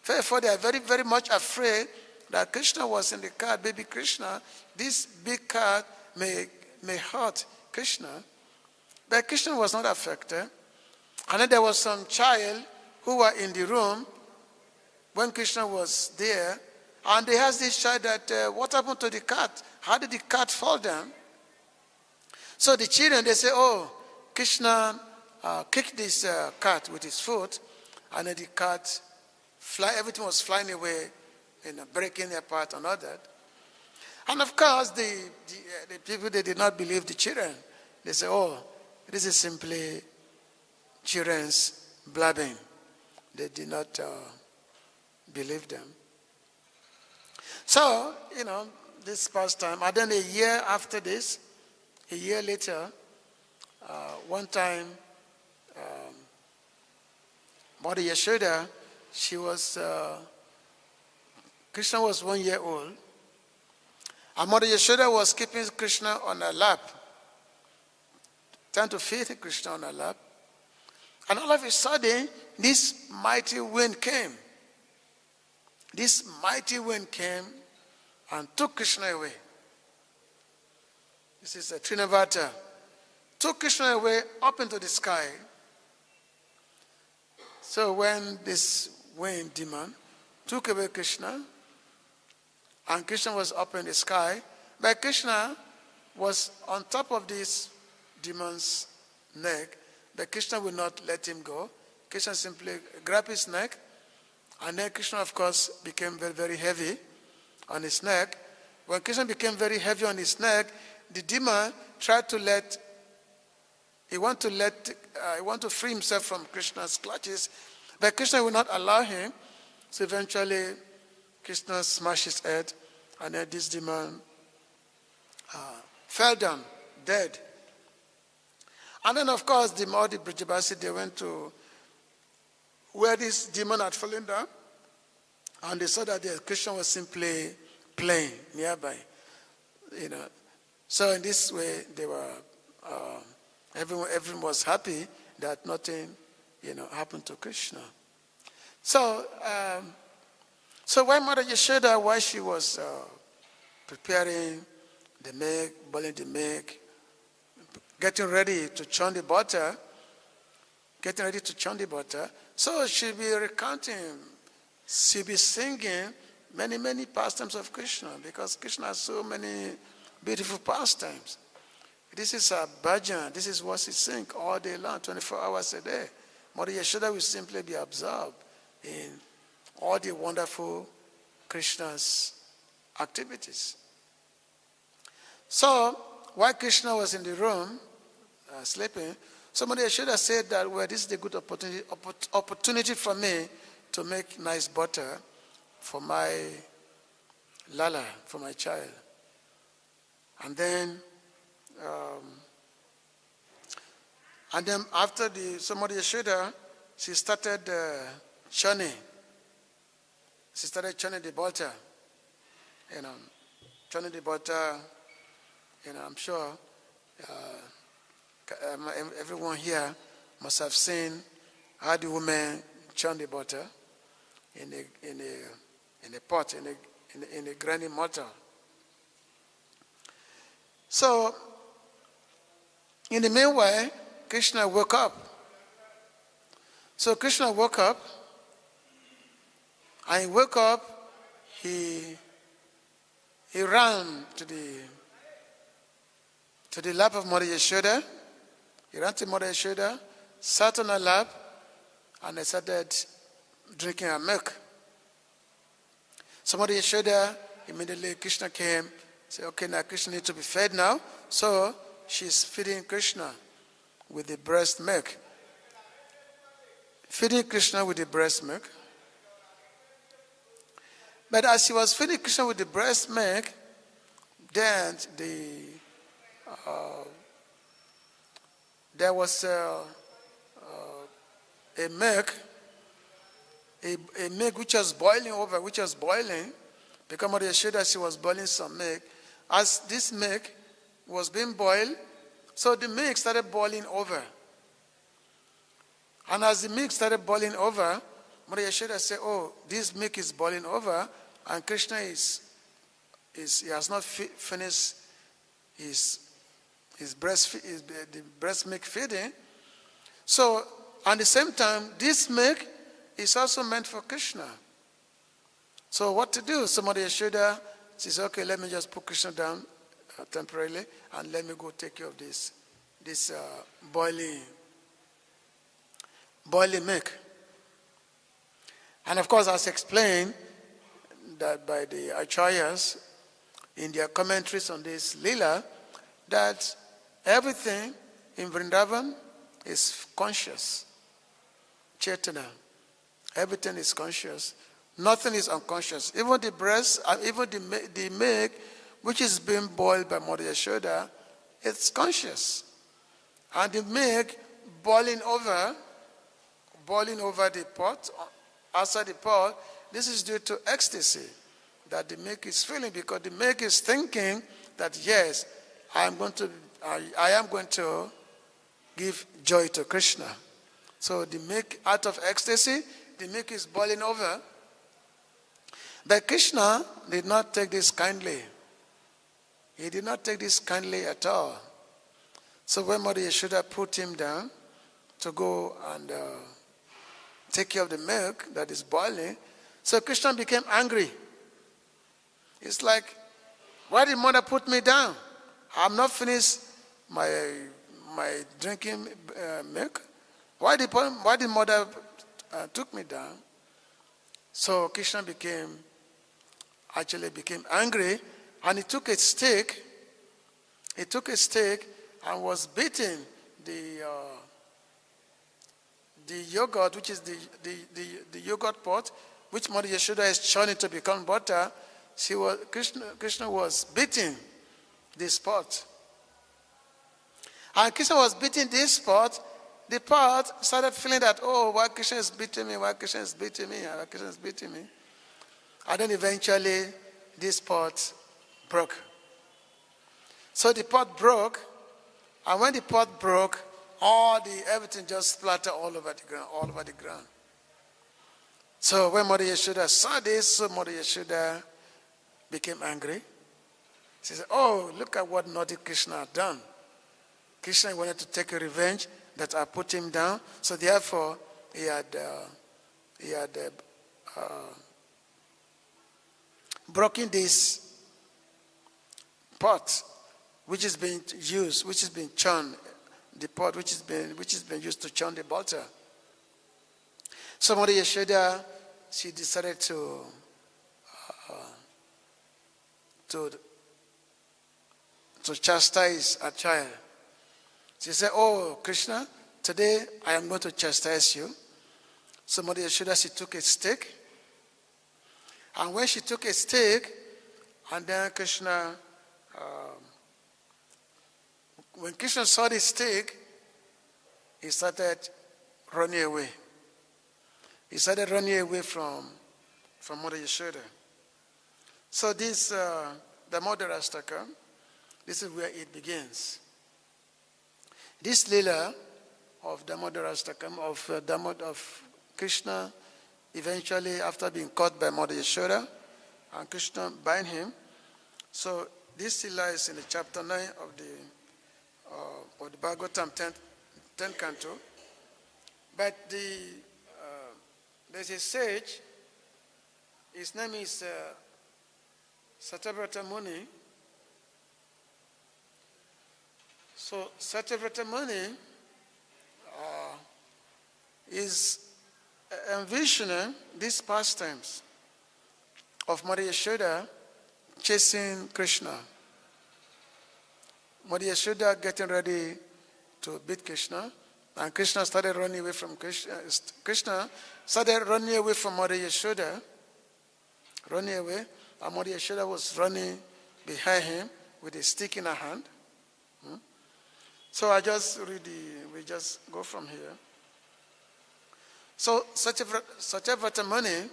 Therefore, they are very, very much afraid that Krishna was in the cart, baby Krishna. This big cart may hurt Krishna. But Krishna was not affected. And then there was some child who were in the room when Krishna was there, and they asked this child that, what happened to the cart? How did the cart fall down? So the children, they say, oh, Krishna kicked this cart with his foot, and then the cart everything was flying away, breaking apart and all that. And of course, the people, they did not believe the children. They say, oh, this is simply children's blabbing. They did not believe them. So, this past time, and then a year after this, a year later, one time, Mother Yashoda, Krishna was 1 year old, and Mother Yashoda was keeping Krishna on her lap, trying to feed Krishna on her lap, and all of a sudden, this mighty wind came. This mighty wind came and took Krishna away. This is a Trinavata. Took Krishna away up into the sky. So when this wind demon took away Krishna, and Krishna was up in the sky, but Krishna was on top of this demon's neck, but Krishna would not let him go. Krishna simply grabbed his neck, and then Krishna, of course, became very, very heavy on his neck. When Krishna became very heavy on his neck, the demon tried to he wanted to free himself from Krishna's clutches, but Krishna would not allow him. So eventually, Krishna smashed his head, and then this demon fell down, dead. And then, of course, the Brajabasi, they went to where this demon had fallen down, and they saw that the Krishna was simply playing nearby. So in this way, they were everyone was happy that nothing happened to Krishna. So when Mother Yashoda, while she was preparing the milk, boiling the milk, getting ready to churn the butter, so she'll be recounting, she'll be singing many, many pastimes of Krishna, because Krishna has so many beautiful pastimes. This is a bhajan. This is what she sings all day long, 24 hours a day. Mother Yashoda will simply be absorbed in all the wonderful Krishna's activities. So, while Krishna was in the room sleeping, somebody Yashoda said that, well, this is a good opportunity for me to make nice butter for my Lala, for my child. And then after somebody Yashoda, she started churning. She started churning the butter. Churning the butter. I'm sure everyone here must have seen how the woman churn the butter in a pot, in a grinding mortar. So, in the meanwhile, Krishna woke up. So Krishna woke up, and he woke up, he ran to the lap of Mother Yashoda. He ran to Mother Yashoda, sat on her lap, and they started drinking her milk. So Mother Yashoda, immediately Krishna came, said, okay, now Krishna needs to be fed now. So she's feeding Krishna with the breast milk. Feeding Krishna with the breast milk. But as she was feeding Krishna with the breast milk, then there was a milk which was boiling, because Mother Yashoda, she was boiling some milk. As this milk was being boiled, so the milk started boiling over. And as the milk started boiling over, Mother Yashoda said, oh, this milk is boiling over, and Krishna he has not finished his breast milk feeding. So, at the same time, this milk is also meant for Krishna. So what to do? So Mother Yashoda says, okay, let me just put Krishna down temporarily, and let me go take care of this boiling milk. And of course, as explained that by the Acharyas in their commentaries on this Leela, that everything in Vrindavan is conscious. Chaitanya. Everything is conscious. Nothing is unconscious. Even the breast, even the milk, which is being boiled by Mother Yashoda, it's conscious. And the milk boiling over the pot, outside the pot, this is due to ecstasy that the milk is feeling, because the milk is thinking that, yes, I am going to give joy to Krishna. So the milk, out of ecstasy, the milk is boiling over. But Krishna did not take this kindly. He did not take this kindly at all. So when Mother Yashoda put him down to go and take care of the milk that is boiling. So Krishna became angry. It's like, why did mother put me down? I'm not finished my drinking milk. Why did mother took me down? So Krishna became angry, and he took a stick. He took a stick and was beating the yogurt, which is the yogurt pot, which Mother Yashoda is churning to become butter. Krishna was beating this pot. And Krishna was beating this pot. The pot started feeling that, oh, why Krishna is beating me, why Krishna is beating me, why Krishna is beating me. And then eventually, this pot broke. So the pot broke, and when the pot broke, everything just splattered all over the ground. So when Mother Yashoda saw this, Mother Yashoda became angry. She said, oh, look at what naughty Krishna had done. Krishna wanted to take a revenge that I put him down. So therefore, he had broken this pot, which is being used, which is being churned, the pot which is being used to churn the butter. So Mother Yashoda, she decided to chastise a child. She said, oh, Krishna, today I am going to chastise you. So Mother Yashoda, she took a stick. And when she took a stick, and then Krishna, when Krishna saw the stick, he started running away. He started running away from Mother Yashoda. So this, the Mother Astakam, this is where it begins. This Leela of Damodar Astakam, of Krishna, eventually after being caught by Mother Yashoda, and Krishna bind him. So this Leela is in the chapter 9 of the Bhagavatam 10th canto. But there's a sage, his name is Satyavrata Muni. So Satyavrata Muni is envisioning these pastimes of Mother Yashoda chasing Krishna. Mother Yashoda getting ready to beat Krishna, and Krishna started running away from Krishna. Krishna started running away from Mother Yashoda, running away, and Mother Yashoda was running behind him with a stick in her hand. So I just read we just go from here. So Satyavrata Muni,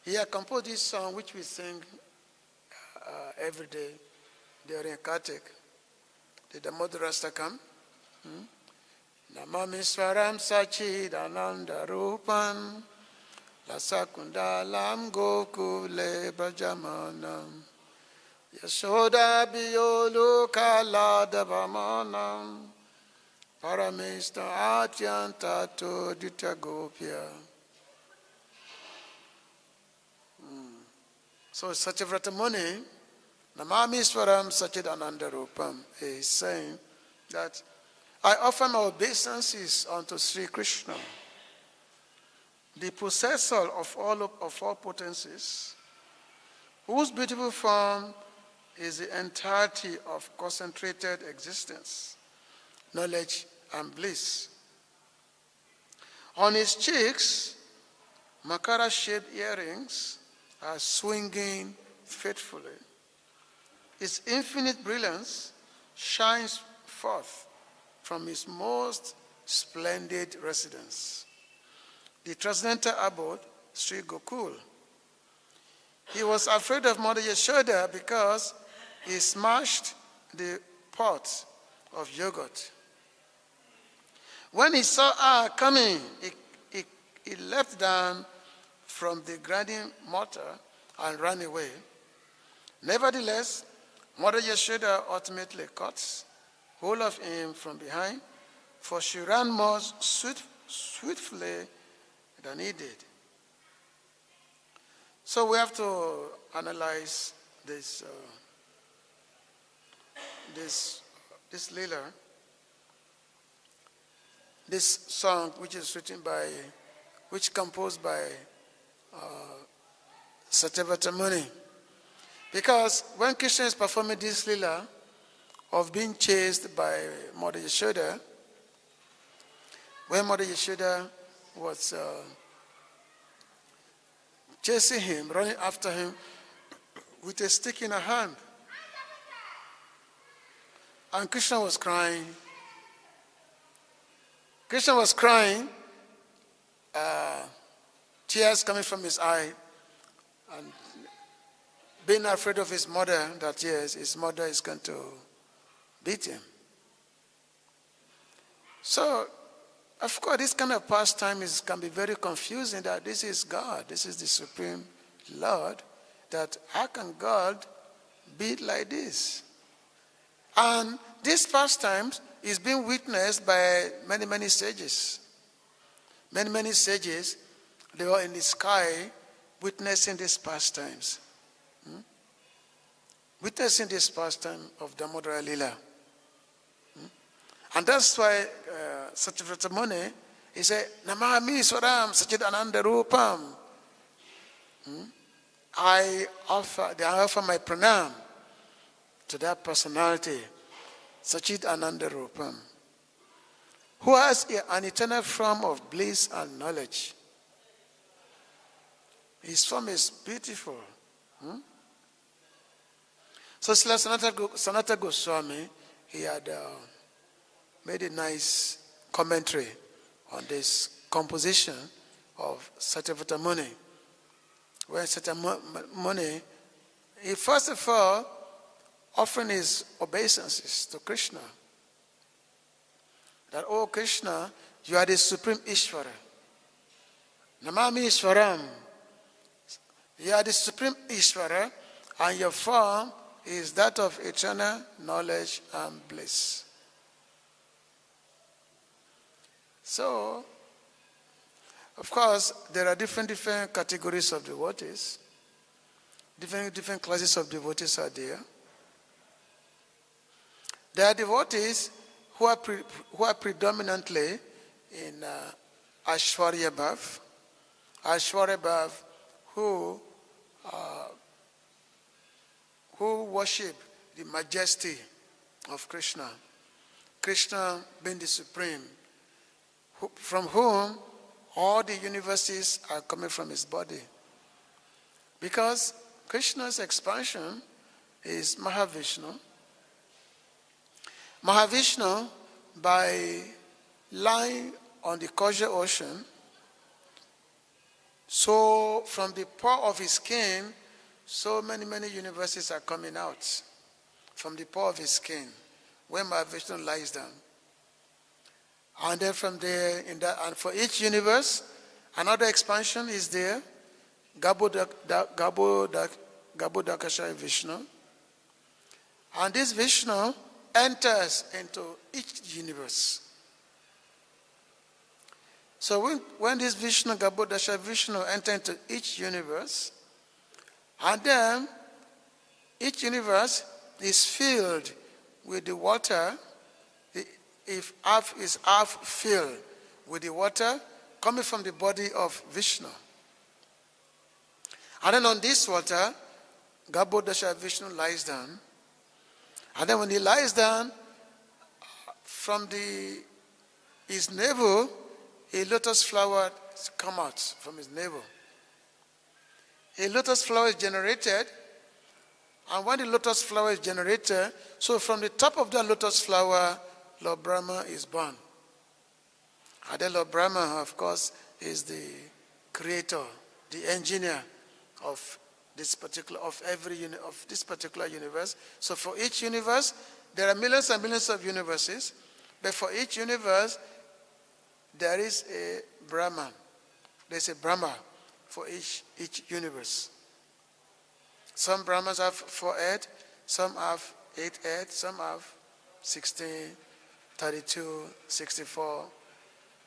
he had composed this song which we sing every day during Kartik, the Damodar Astakam. Namam Ishvaram Sachidananda Rupan Lasakundalam Gokule Brajamanam Yashoda Biyolu Kala Davamanam Paramista Atyanta to Ditagopya. So Satyavrata Muni, Namami Swaram Sachidananda Rupam, is saying that I offer my obeisances unto Sri Krishna, the possessor of all potencies, whose beautiful form is the entirety of concentrated existence, knowledge, and bliss. On his cheeks, Makara-shaped earrings are swinging faithfully. His infinite brilliance shines forth from his most splendid residence, the transcendental abode, Sri Gokul. He was afraid of Mother Yashoda because he smashed the pot of yogurt. When he saw her coming, he leapt down from the grinding mortar and ran away. Nevertheless, Mother Yashoda ultimately caught hold of him from behind, for she ran more swiftly than he did. So we have to analyze this Leela, this song which composed by Satyavata Muni. Because when Krishna is performing this Leela of being chased by Mother Yashoda, when Mother Yashoda was chasing him, running after him with a stick in her hand, and Krishna was crying. Krishna was crying, tears coming from his eye, and being afraid of his mother, that yes, his mother is going to beat him. So, of course, this kind of pastime can be very confusing, that this is God, this is the Supreme Lord, that how can God be like this? And this pastime is being witnessed by many, many sages. Many, many sages, they were in the sky witnessing these pastimes. Witnessing this pastime of Damodara Leela. And that's why Satyavata Muni, he said, Namami Swaram Sachidananda Rupam. I offer my pranam to that personality, Sachit Ananda Rupam, who has an eternal form of bliss and knowledge. His form is beautiful. So Srila Sanatana Goswami, he had made a nice commentary on this composition of Satyavata Muni. Where Satyavata Muni, he first of all offering his obeisances to Krishna. That, oh Krishna, you are the supreme Ishvara. Namami Ishvaram. You are the supreme Ishvara, and your form is that of eternal knowledge and bliss. So, of course, there are different categories of devotees. Different classes of devotees are there. There are devotees who are predominantly in Aishwarya Bhav. Aishwarya Bhav, who worship the majesty of Krishna. Krishna being the supreme, from whom all the universes are coming from his body. Because Krishna's expansion is Mahavishnu. Mahavishnu, by lying on the Kausha ocean, so from the pore of his skin, so many universes are coming out from the pore of his skin when Mahavishnu lies down. And then from there, and for each universe, another expansion is there, Gabodakasha Vishnu. And this Vishnu enters into each universe. So when this Vishnu, Gabodakasha Vishnu, enters into each universe, and then each universe is filled with the water. If half is half filled with the water coming from the body of Vishnu. And then on this water, Gabodakasha Vishnu lies down. And then when he lies down, from his navel, a lotus flower comes out from his navel. A lotus flower is generated, and when the lotus flower is generated, so from the top of that lotus flower, Lord Brahma is born. And then Lord Brahma, of course, is the creator, the engineer of this particular universe. So for each universe, there are millions and millions of universes, but for each universe, there is a Brahman. There's a Brahma for each universe. Some Brahmans have 4 heads, some have 8 heads, some have 16, 32, 64.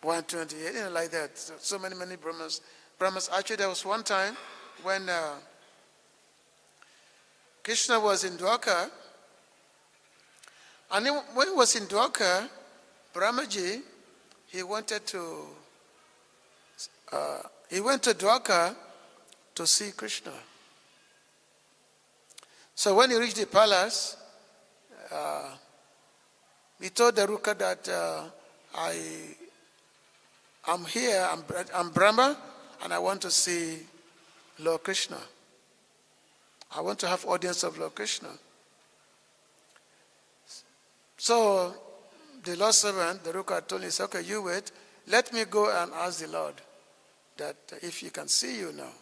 128, like that. So many Brahmas. Actually, there was one time when Krishna was in Dwarka, and when he was in Dwarka, Brahmaji, he went to Dwarka to see Krishna. So when he reached the palace, he told Daruka that I'm here, I'm Brahma, and I want to see Lord Krishna. I want to have audience of Lord Krishna. So the Lord's servant, Daruka, told him, okay, you wait. Let me go and ask the Lord that if he can see you now.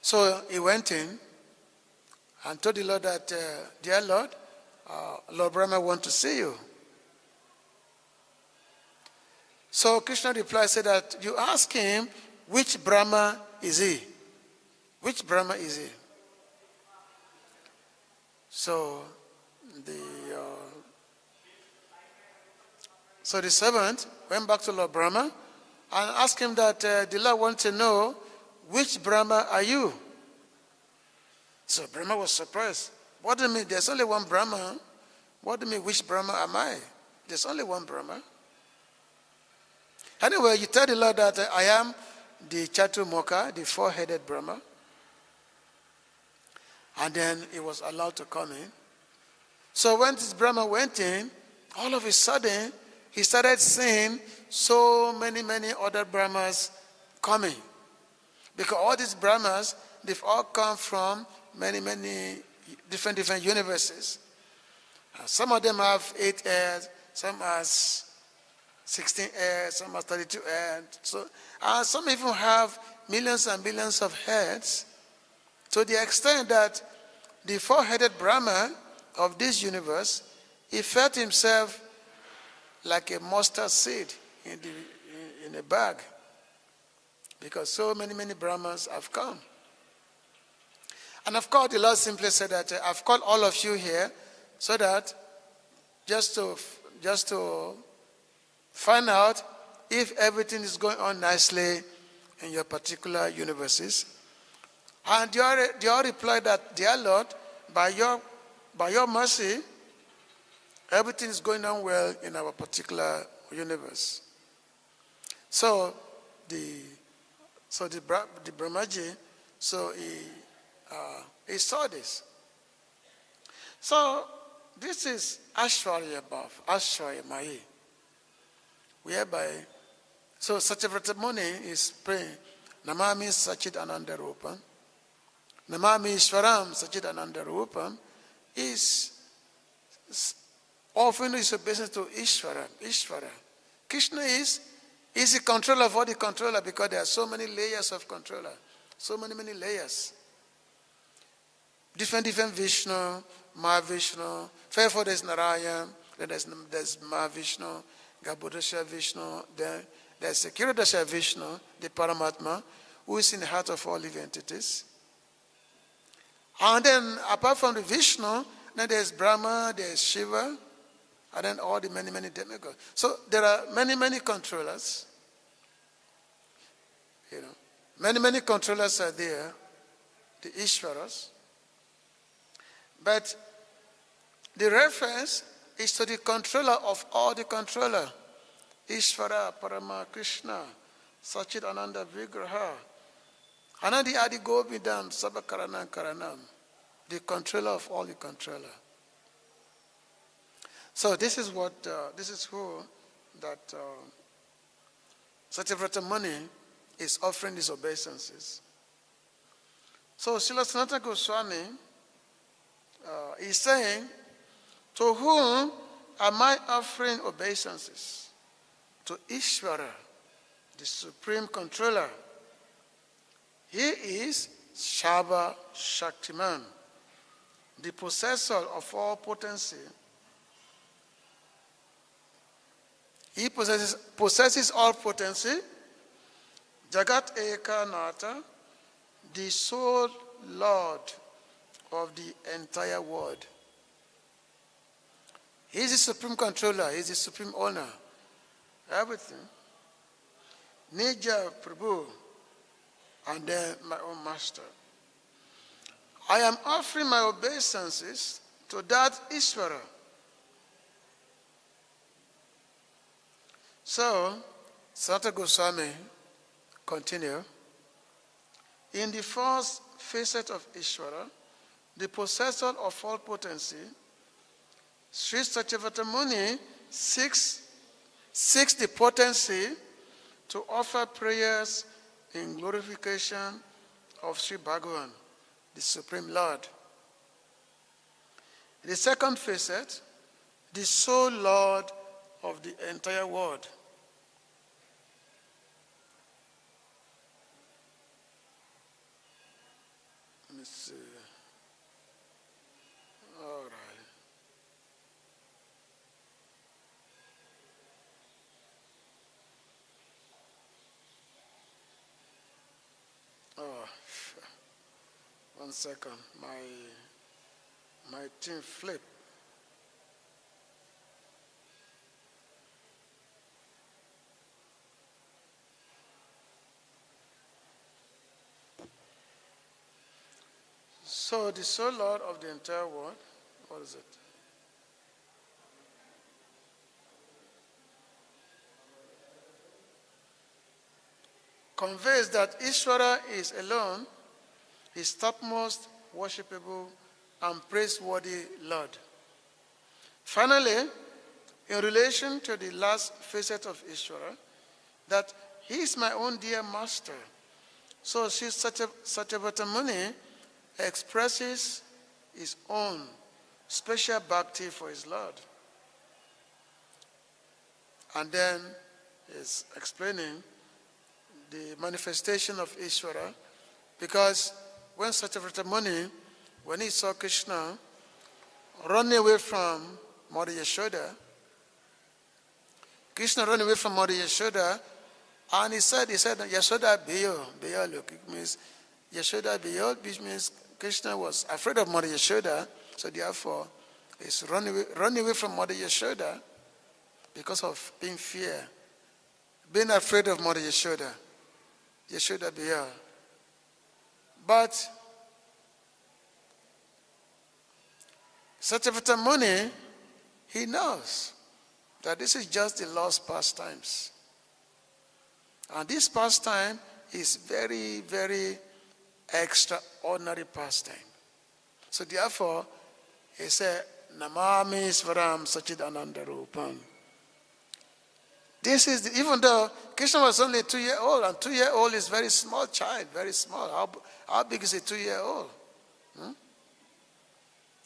So he went in and told the Lord that, dear Lord, Lord Brahma wants to see you. So Krishna replied, said that you ask him, which Brahma is he? Which Brahma is he? So the servant went back to Lord Brahma and asked him that the Lord wants to know, which Brahma are you? So Brahma was surprised. What do you mean? There's only one Brahma. What do you mean, which Brahma am I? There's only one Brahma. Anyway, you tell the Lord that I am the Chaturmukha, the four-headed Brahma. And then he was allowed to come in. So when this Brahma went in, all of a sudden, he started seeing so many other Brahmas coming. Because all these Brahmas, they've all come from many different universes. Some of them have 8 heirs, some has 16 heirs, some has 32 heirs. So, some even have millions and billions of heads, to the extent that the four-headed Brahma of this universe, he felt himself like a mustard seed in a bag, because so many Brahmas have come. And of course, the Lord simply said that I've called all of you here so that just to find out if everything is going on nicely in your particular universes. And they all replied that, dear Lord, by your mercy, everything is going on well in our particular universe. So the Brahmaji, so he saw this. So this is Ishvara above, Ishvara Mahi, whereby, so Satyavrata Muni is praying, Namami Sachit Ananda Rupam, Namami Ishvaram Sachit Ananda Rupam, is offering his obeisance to Ishvara. Krishna is the controller of all the controller, because there are so many layers of controller, so many layers. Different Vishnu, Mahavishnu. Therefore there's Narayan, then there's Mahavishnu, Garbhodesha Vishnu, then there's Kirodasha Vishnu, the Paramatma, who is in the heart of all living entities. And then apart from the Vishnu, then there's Brahma, there's Shiva, and then all the many demigods. So there are many controllers. Many controllers are there, the Ishvaras. But the reference is to the controller of all the controller. Ishvara, Parama, Krishna, Sachit Ananda Vigraha. Anandi Adi Govindam, Sabakaranam Karanam. The controller of all the controller. So this is who that Satyavrata Muni is offering these obeisances. So Srila Sanatana Goswami is saying, to whom am I offering obeisances? To Ishvara, the supreme controller. He is Shava Shaktiman, the possessor of all potency. He possesses all potency. Jagat Eka Nata, the sole Lord of the entire world. He is the supreme controller. He is the supreme owner. everything. Nija Prabhu, and then my own master. I am offering my obeisances to that Ishvara. So, Sanatana Goswami continue. In the first facet of Ishvara, the possessor of all potency, Sri Satyavata Muni seeks the potency to offer prayers in glorification of Sri Bhagavan, the Supreme Lord. The second facet, the sole Lord of the entire world. Let me see. All right. Oh, 1 second. My thing flipped. So the sole Lord of the entire world, what is it? Conveys that Ishvara is alone his topmost worshipable and praiseworthy Lord. Finally, in relation to the last facet of Ishvara, that he is my own dear master. So Sri Satyavata Muni expresses his own special bhakti for his Lord. And then is explaining the manifestation of Ishvara, because when Satyavata Muni, when he saw Krishna running away from Mother Yashoda, Krishna ran away from Mother Yashoda, and he said, Yashoda Beyo, look, it means Yashoda Beyo, which means Krishna was afraid of Mother Yashoda, so therefore he's running away from Mother Yashoda because of being afraid of Mother Yashoda. Yashoda Beyo. But Satyavata Muni, he knows that this is just the lost pastimes. And this pastime is very, very extraordinary pastime. So therefore, he said, Namami Svaram Sachidananda Rupam. This is, even though Krishna was only 2 years old, and 2-year-old is very small child, very small. How big is a 2-year-old?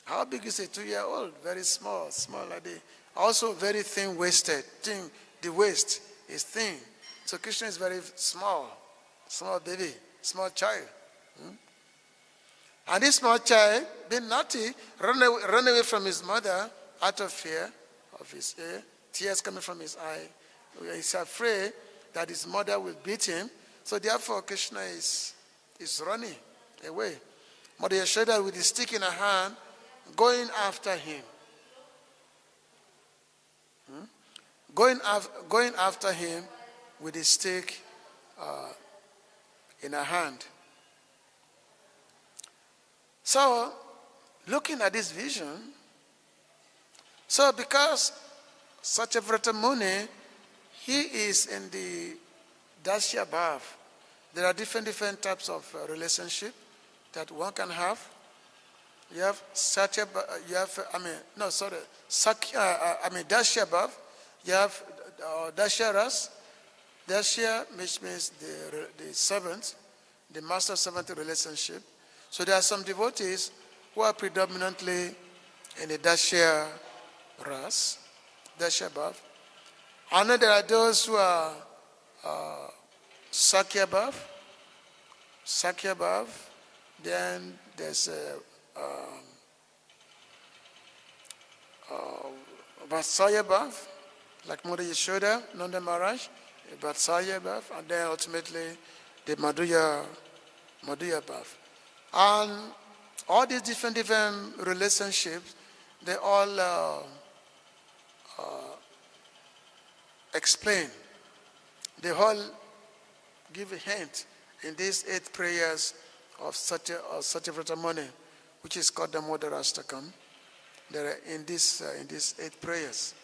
How big is a 2-year-old? Very small like the, also very thin-waisted. The waist is thin. So Krishna is very small baby, small child. And this small child, being naughty, run away from his mother out of fear of his ear, tears coming from his eye. He's afraid that his mother will beat him. So therefore, Krishna is running away. Mother Yashoda with his stick in her hand, going after him. Going after him with his stick in her hand. So, looking at this vision, so because Satyavata Muni, he is in the Dasya Bhav. There are different types of relationship that one can have. You have Dasya Bhav. You have Dasya Ras. Dasya, which means the servant, the master-servant relationship. So there are some devotees who are predominantly in the Dasya Ras, Dasya Bhav. And then there are those who are Sakya Bhav. Then there's Vatsalya Bhav, like Mother Yashoda, Nanda Maharaj, Vatsalya Bhav, and then ultimately the Madhurya Bhav. And all these different relationships, they all explain. They all give a hint in these 8 prayers of Satyavrata Muni, which is called the Moderastakam. There are in these 8 prayers.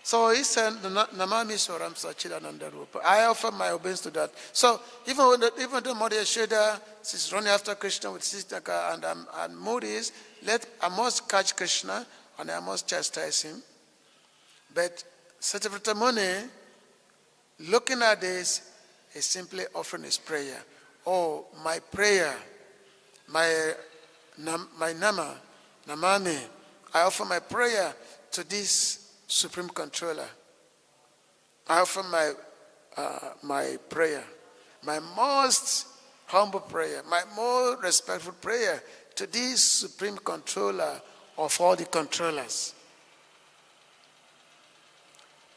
So he said, Namami Swaram Sachidananda Rupa. I offer my obeisance to that. So even though Mother Yashoda is running after Krishna with Sitaka and mood is, I must catch Krishna and I must chastise him. But Satyavrata Muni, looking at this, is simply offering his prayer. Oh, my prayer, my Namami, I offer my prayer to this Supreme Controller. I offer my prayer, my most humble prayer, my most respectful prayer to this Supreme Controller of all the controllers.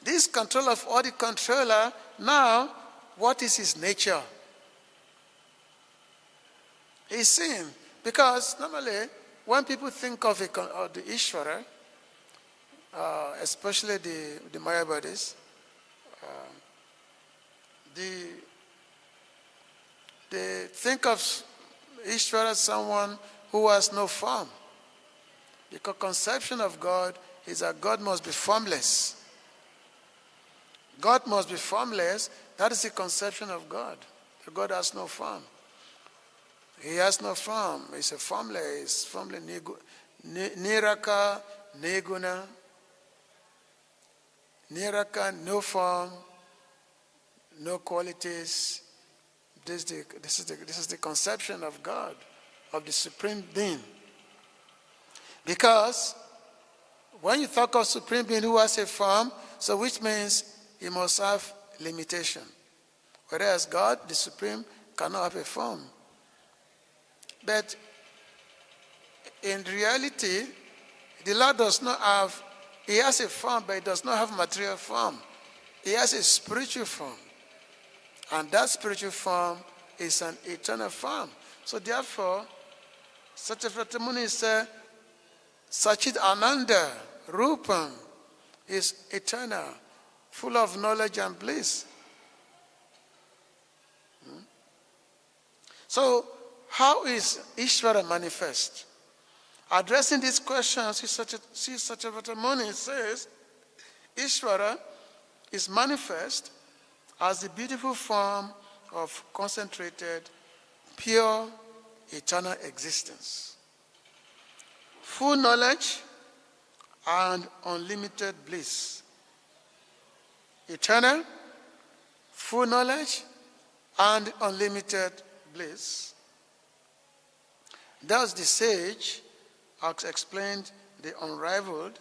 This controller of all the controller, now, what is his nature? He's seen, because normally when people think of the Ishvara, especially the Mayavadis, they think of Ishvara as someone who has no form. The conception of God is that God must be formless. God must be formless. That is the conception of God. God has no form. He has no form. He's a formless. Formless. Niraka, neguna. Niraka, no form, no qualities. This is the conception of God, of the Supreme Being. Because when you talk of Supreme Being who has a form, so which means he must have limitation. Whereas God, the Supreme, cannot have a form. But in reality, the Lord does not have, he has a form, but he does not have material form. He has a spiritual form. And that spiritual form is an eternal form. So therefore, Satyavrata Muni said, Sachit Ananda Rupam is eternal, full of knowledge and bliss. So, how is Ishvara manifest? Addressing these questions, Satyavrata Muni says, Ishvara is manifest as the beautiful form of concentrated, pure, eternal existence. Full knowledge and unlimited bliss. Eternal, full knowledge, and unlimited bliss. Thus the sage has explained the unrivaled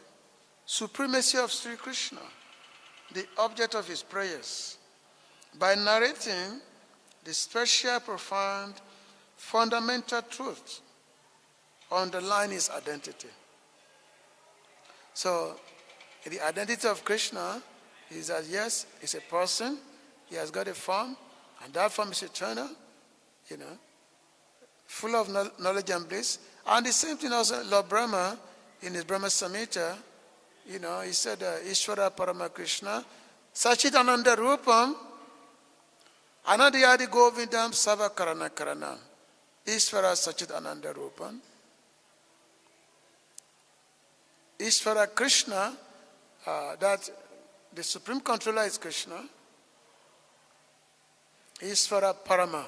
supremacy of Sri Krishna, the object of his prayers, by narrating the special, profound, fundamental truth underlying his identity. So, the identity of Krishna is that, yes, he's a person, he has got a form, and that form is eternal, full of knowledge and bliss. And the same thing also, Lord Brahma, in his Brahma Samhita, he said, Ishvara Parama Krishna, Sachidananda Rupam, Anadiyadi Govindam Sava Karana Karanam. Ishvara Sachidananda Rupam. Ishvara Krishna, that the Supreme Controller is Krishna. Ishvara Parama.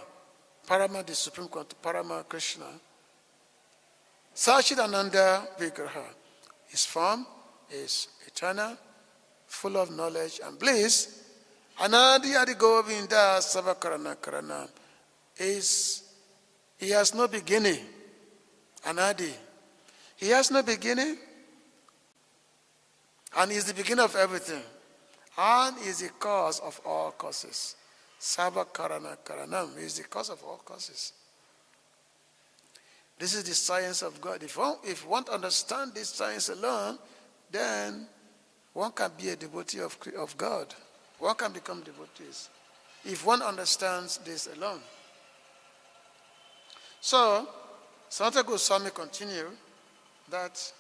Parama, the Supreme Controller, Parama Krishna. Sachidananda Vigraha. His form is eternal, full of knowledge and bliss. Anadi Adi Govinda Savakarana Karana. He has no beginning. Anadi. He has no beginning. And is the beginning of everything. And is the cause of all causes. Savakarana Karanam is the cause of all causes. This is the science of God. If one understands this science alone, then one can be a devotee of God. One can become devotees if one understands this alone. So, Sanatana Goswami continued that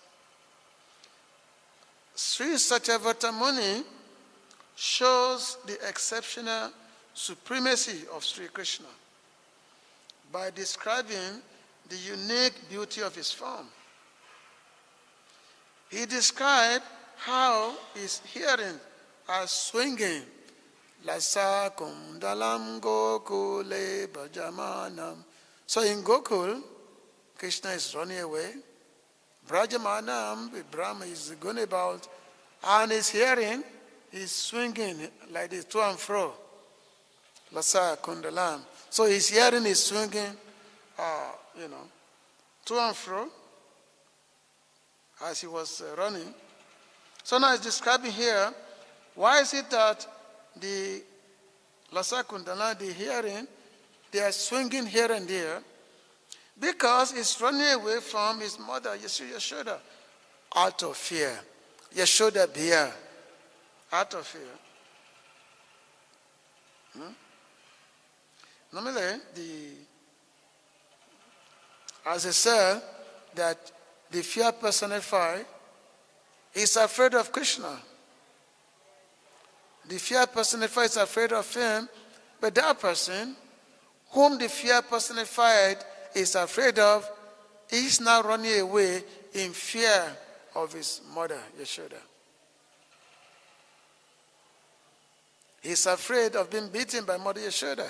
Sri Satyavrata Muni shows the exceptional supremacy of Sri Krishna by describing the unique beauty of his form. He described how his hearing are swinging. Lasa kundalam gokule bhajamanam. So in Gokul, Krishna is running away. Brajamanam, Brahma is going about, and his hearing is swinging like this, to and fro. Lasa kundalam. So his hearing is swinging, to and fro as he was running. So now it's describing here, why is it that the Lasa Kundala, the hearing, they are swinging here and there? Because he's running away from his mother, Yashoda, out of fear. Yashoda Bhiya, out of fear. Normally, as I said, that the fear personified is afraid of Krishna. The fear personified is afraid of him, but that person whom the fear personified is afraid of is now running away in fear of his mother, Yashoda. He's afraid of being beaten by Mother Yashoda.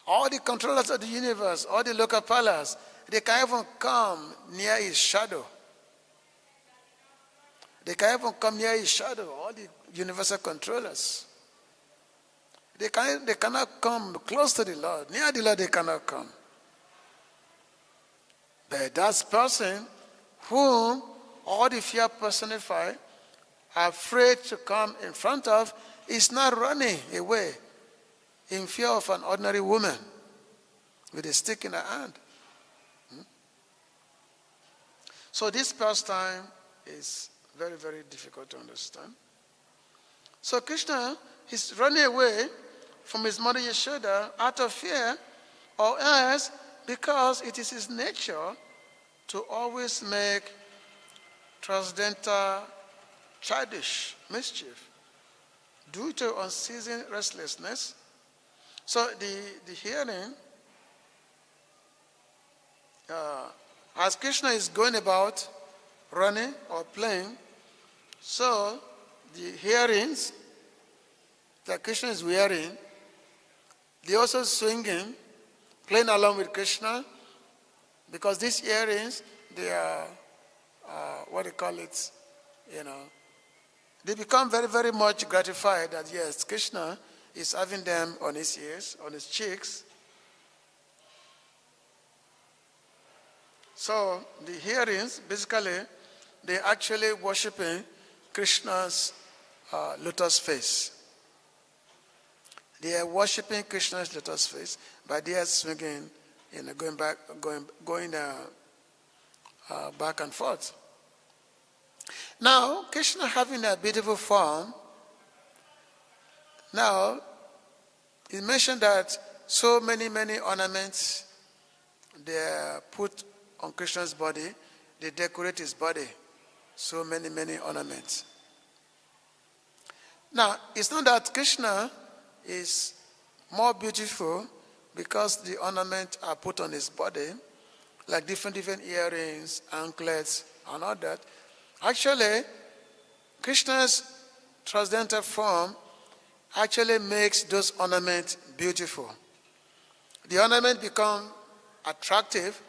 All the controllers of the universe, all the local powers, they can even come near his shadow. They can even come near his shadow, all the universal controllers. They cannot come close to the Lord. Near the Lord they cannot come. But that person whom all the fear personify are afraid to come in front of is not running away in fear of an ordinary woman with a stick in her hand. So this pastime is very, very difficult to understand. So Krishna is running away from his mother Yashoda out of fear, or else because it is his nature to always make transcendental childish mischief due to unceasing restlessness. So the hearing, as Krishna is going about running or playing, so the hearings that Krishna is wearing, they also swinging, playing along with Krishna, because these earrings, they are, they become very, very much gratified that yes, Krishna is having them on his ears, on his cheeks. So the hearings, basically, they're actually worshiping Krishna's lotus face. They are worshiping Krishna's lotus face by their swinging, going back and forth. Now, Krishna having a beautiful form. Now, he mentioned that so many ornaments they are put on Krishna's body. They decorate his body. So many ornaments. Now, it's not that Krishna is more beautiful because the ornaments are put on his body, like different earrings, anklets, and all that. Actually, Krishna's transcendental form actually makes those ornaments beautiful. The ornament become attractive.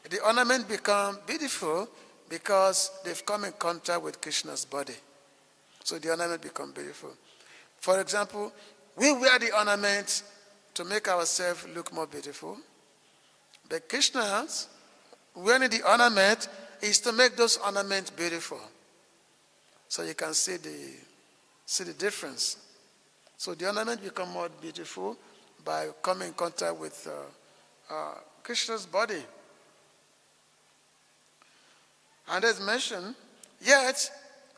The ornament become beautiful because they've come in contact with Krishna's body. So the ornament become beautiful. For example, we wear the ornaments to make ourselves look more beautiful. But Krishna's wearing the ornament is to make those ornaments beautiful. So you can see the difference. So the ornament become more beautiful by coming in contact with Krishna's body. And as mentioned, yet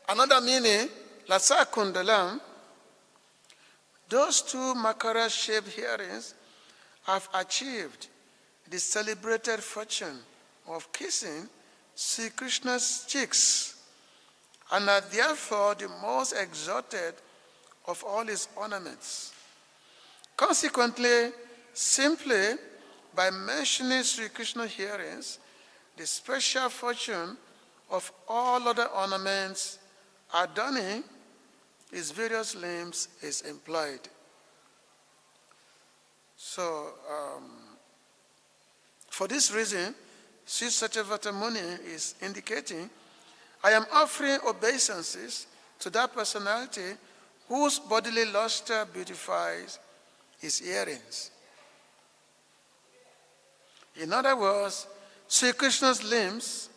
another meaning, Lasa Kundalam, those two Makara-shaped earrings have achieved the celebrated fortune of kissing Sri Krishna's cheeks and are therefore the most exalted of all his ornaments. Consequently, simply by mentioning Sri Krishna hearings, the special fortune of all other ornaments adorning his various limbs is implied. So, for this reason, Sri Satyavata Muni is indicating, I am offering obeisances to that personality whose bodily luster beautifies his earrings. In other words, Sri Krishna's limbs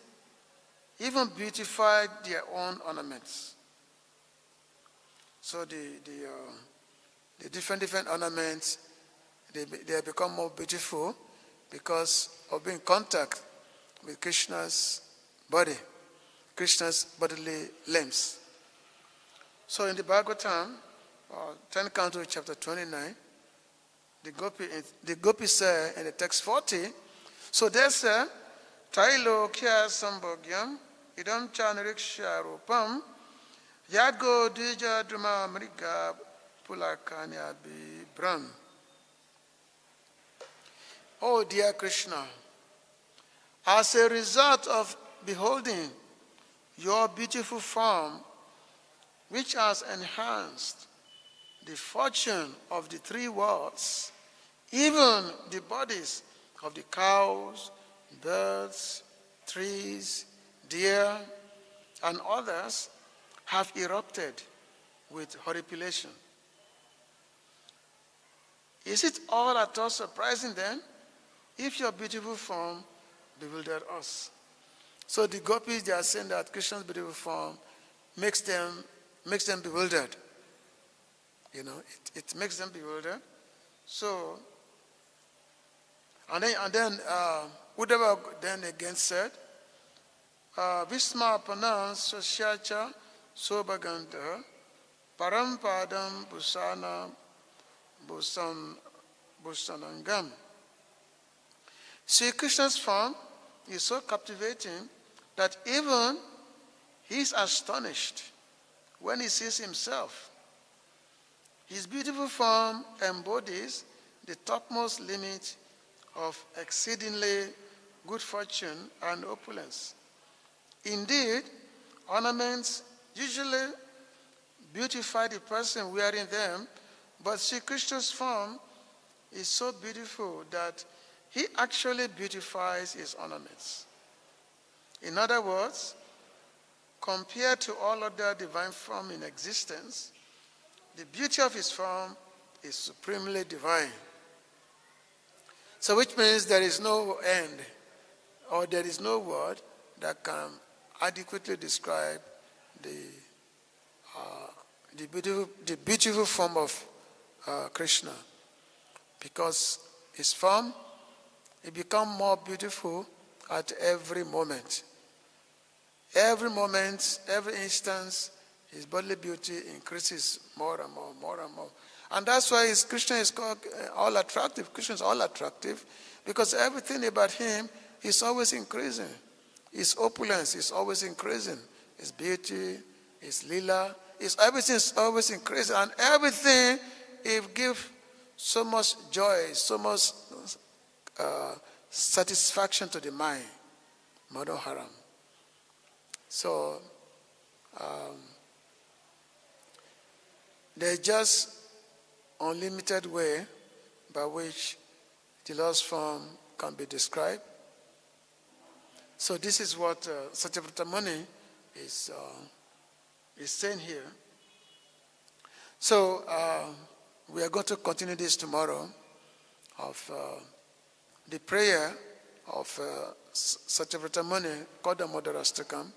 even beautified their own ornaments. So the different ornaments, they become more beautiful because of being in contact with Krishna's body, Krishna's bodily limbs. So in the Bhagavatam, 10th canto, chapter 29, the Gopi say in the text 40, so they say, Tailo kya sambhogyam idam chanariksha rupam yadgo dija drama mriga pulakanya bibram. Oh dear Krishna, as a result of beholding your beautiful form, which has enhanced the fortune of the three worlds, even the bodies of the cows, birds, trees, deer, and others have erupted with horripilation. Is it all at all surprising then if your beautiful form bewildered us? So the gopis, they are saying that Krishna's beautiful form makes them bewildered. You know, it makes them bewildered. So, and then Uddhava then again said, Visma Panam Sosyacha Sobhaganta Parampadam Busana Busanangam. Sri Krishna's form is so captivating that even he is astonished when he sees himself. His beautiful form embodies the topmost limit of exceedingly good fortune and opulence. Indeed, ornaments usually beautify the person wearing them, but Sri Krishna's form is so beautiful that he actually beautifies his ornaments. In other words, compared to all other divine forms in existence, the beauty of his form is supremely divine. So which means there is no end, or there is no word that can adequately describe the beautiful form of Krishna, because his form, it becomes more beautiful at every moment. Every moment, every instance, his bodily beauty increases more and more, more and more. And that's why Krishna is called all attractive. Krishna is all attractive because everything about him is always increasing. His opulence is always increasing. His beauty, his lila, everything is always increasing. And everything, it gives so much joy, so much satisfaction to the mind. Manoharam. So, there's just unlimited way by which the Lord's form can be described. So this is what Satyavata Muni is saying here. So we are going to continue this tomorrow of the prayer of Satyavata Muni called the Madhurastakam,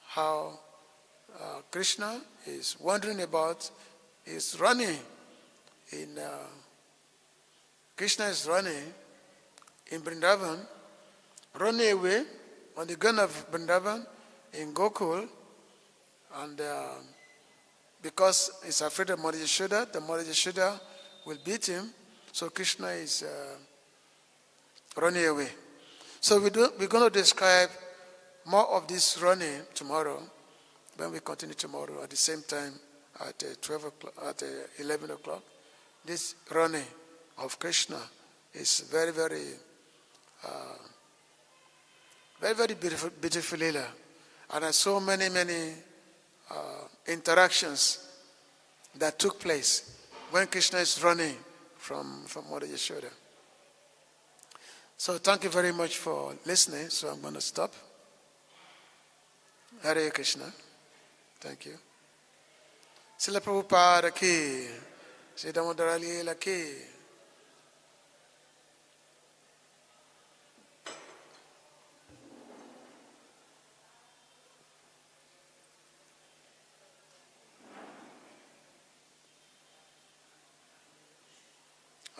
how Krishna is wandering about, is running in Krishna is running in Vrindavan, running away on the ground of Vrindavan in Gokul, and because he's afraid of Mother Yashoda, the Mother Yashoda will beat him, so Krishna is running away. So we're going to describe more of this running tomorrow, when we continue tomorrow at the same time at 12 o'clock, at 11 o'clock. This running of Krishna is very, very, very, very beautiful, beautiful lila. And I saw many, many interactions that took place when Krishna is running from Mother Yashoda. So thank you very much for listening. So I'm going to stop. Hare Krishna. Thank you. Srila Prabhupada ki, Sri Damodara Lila ki.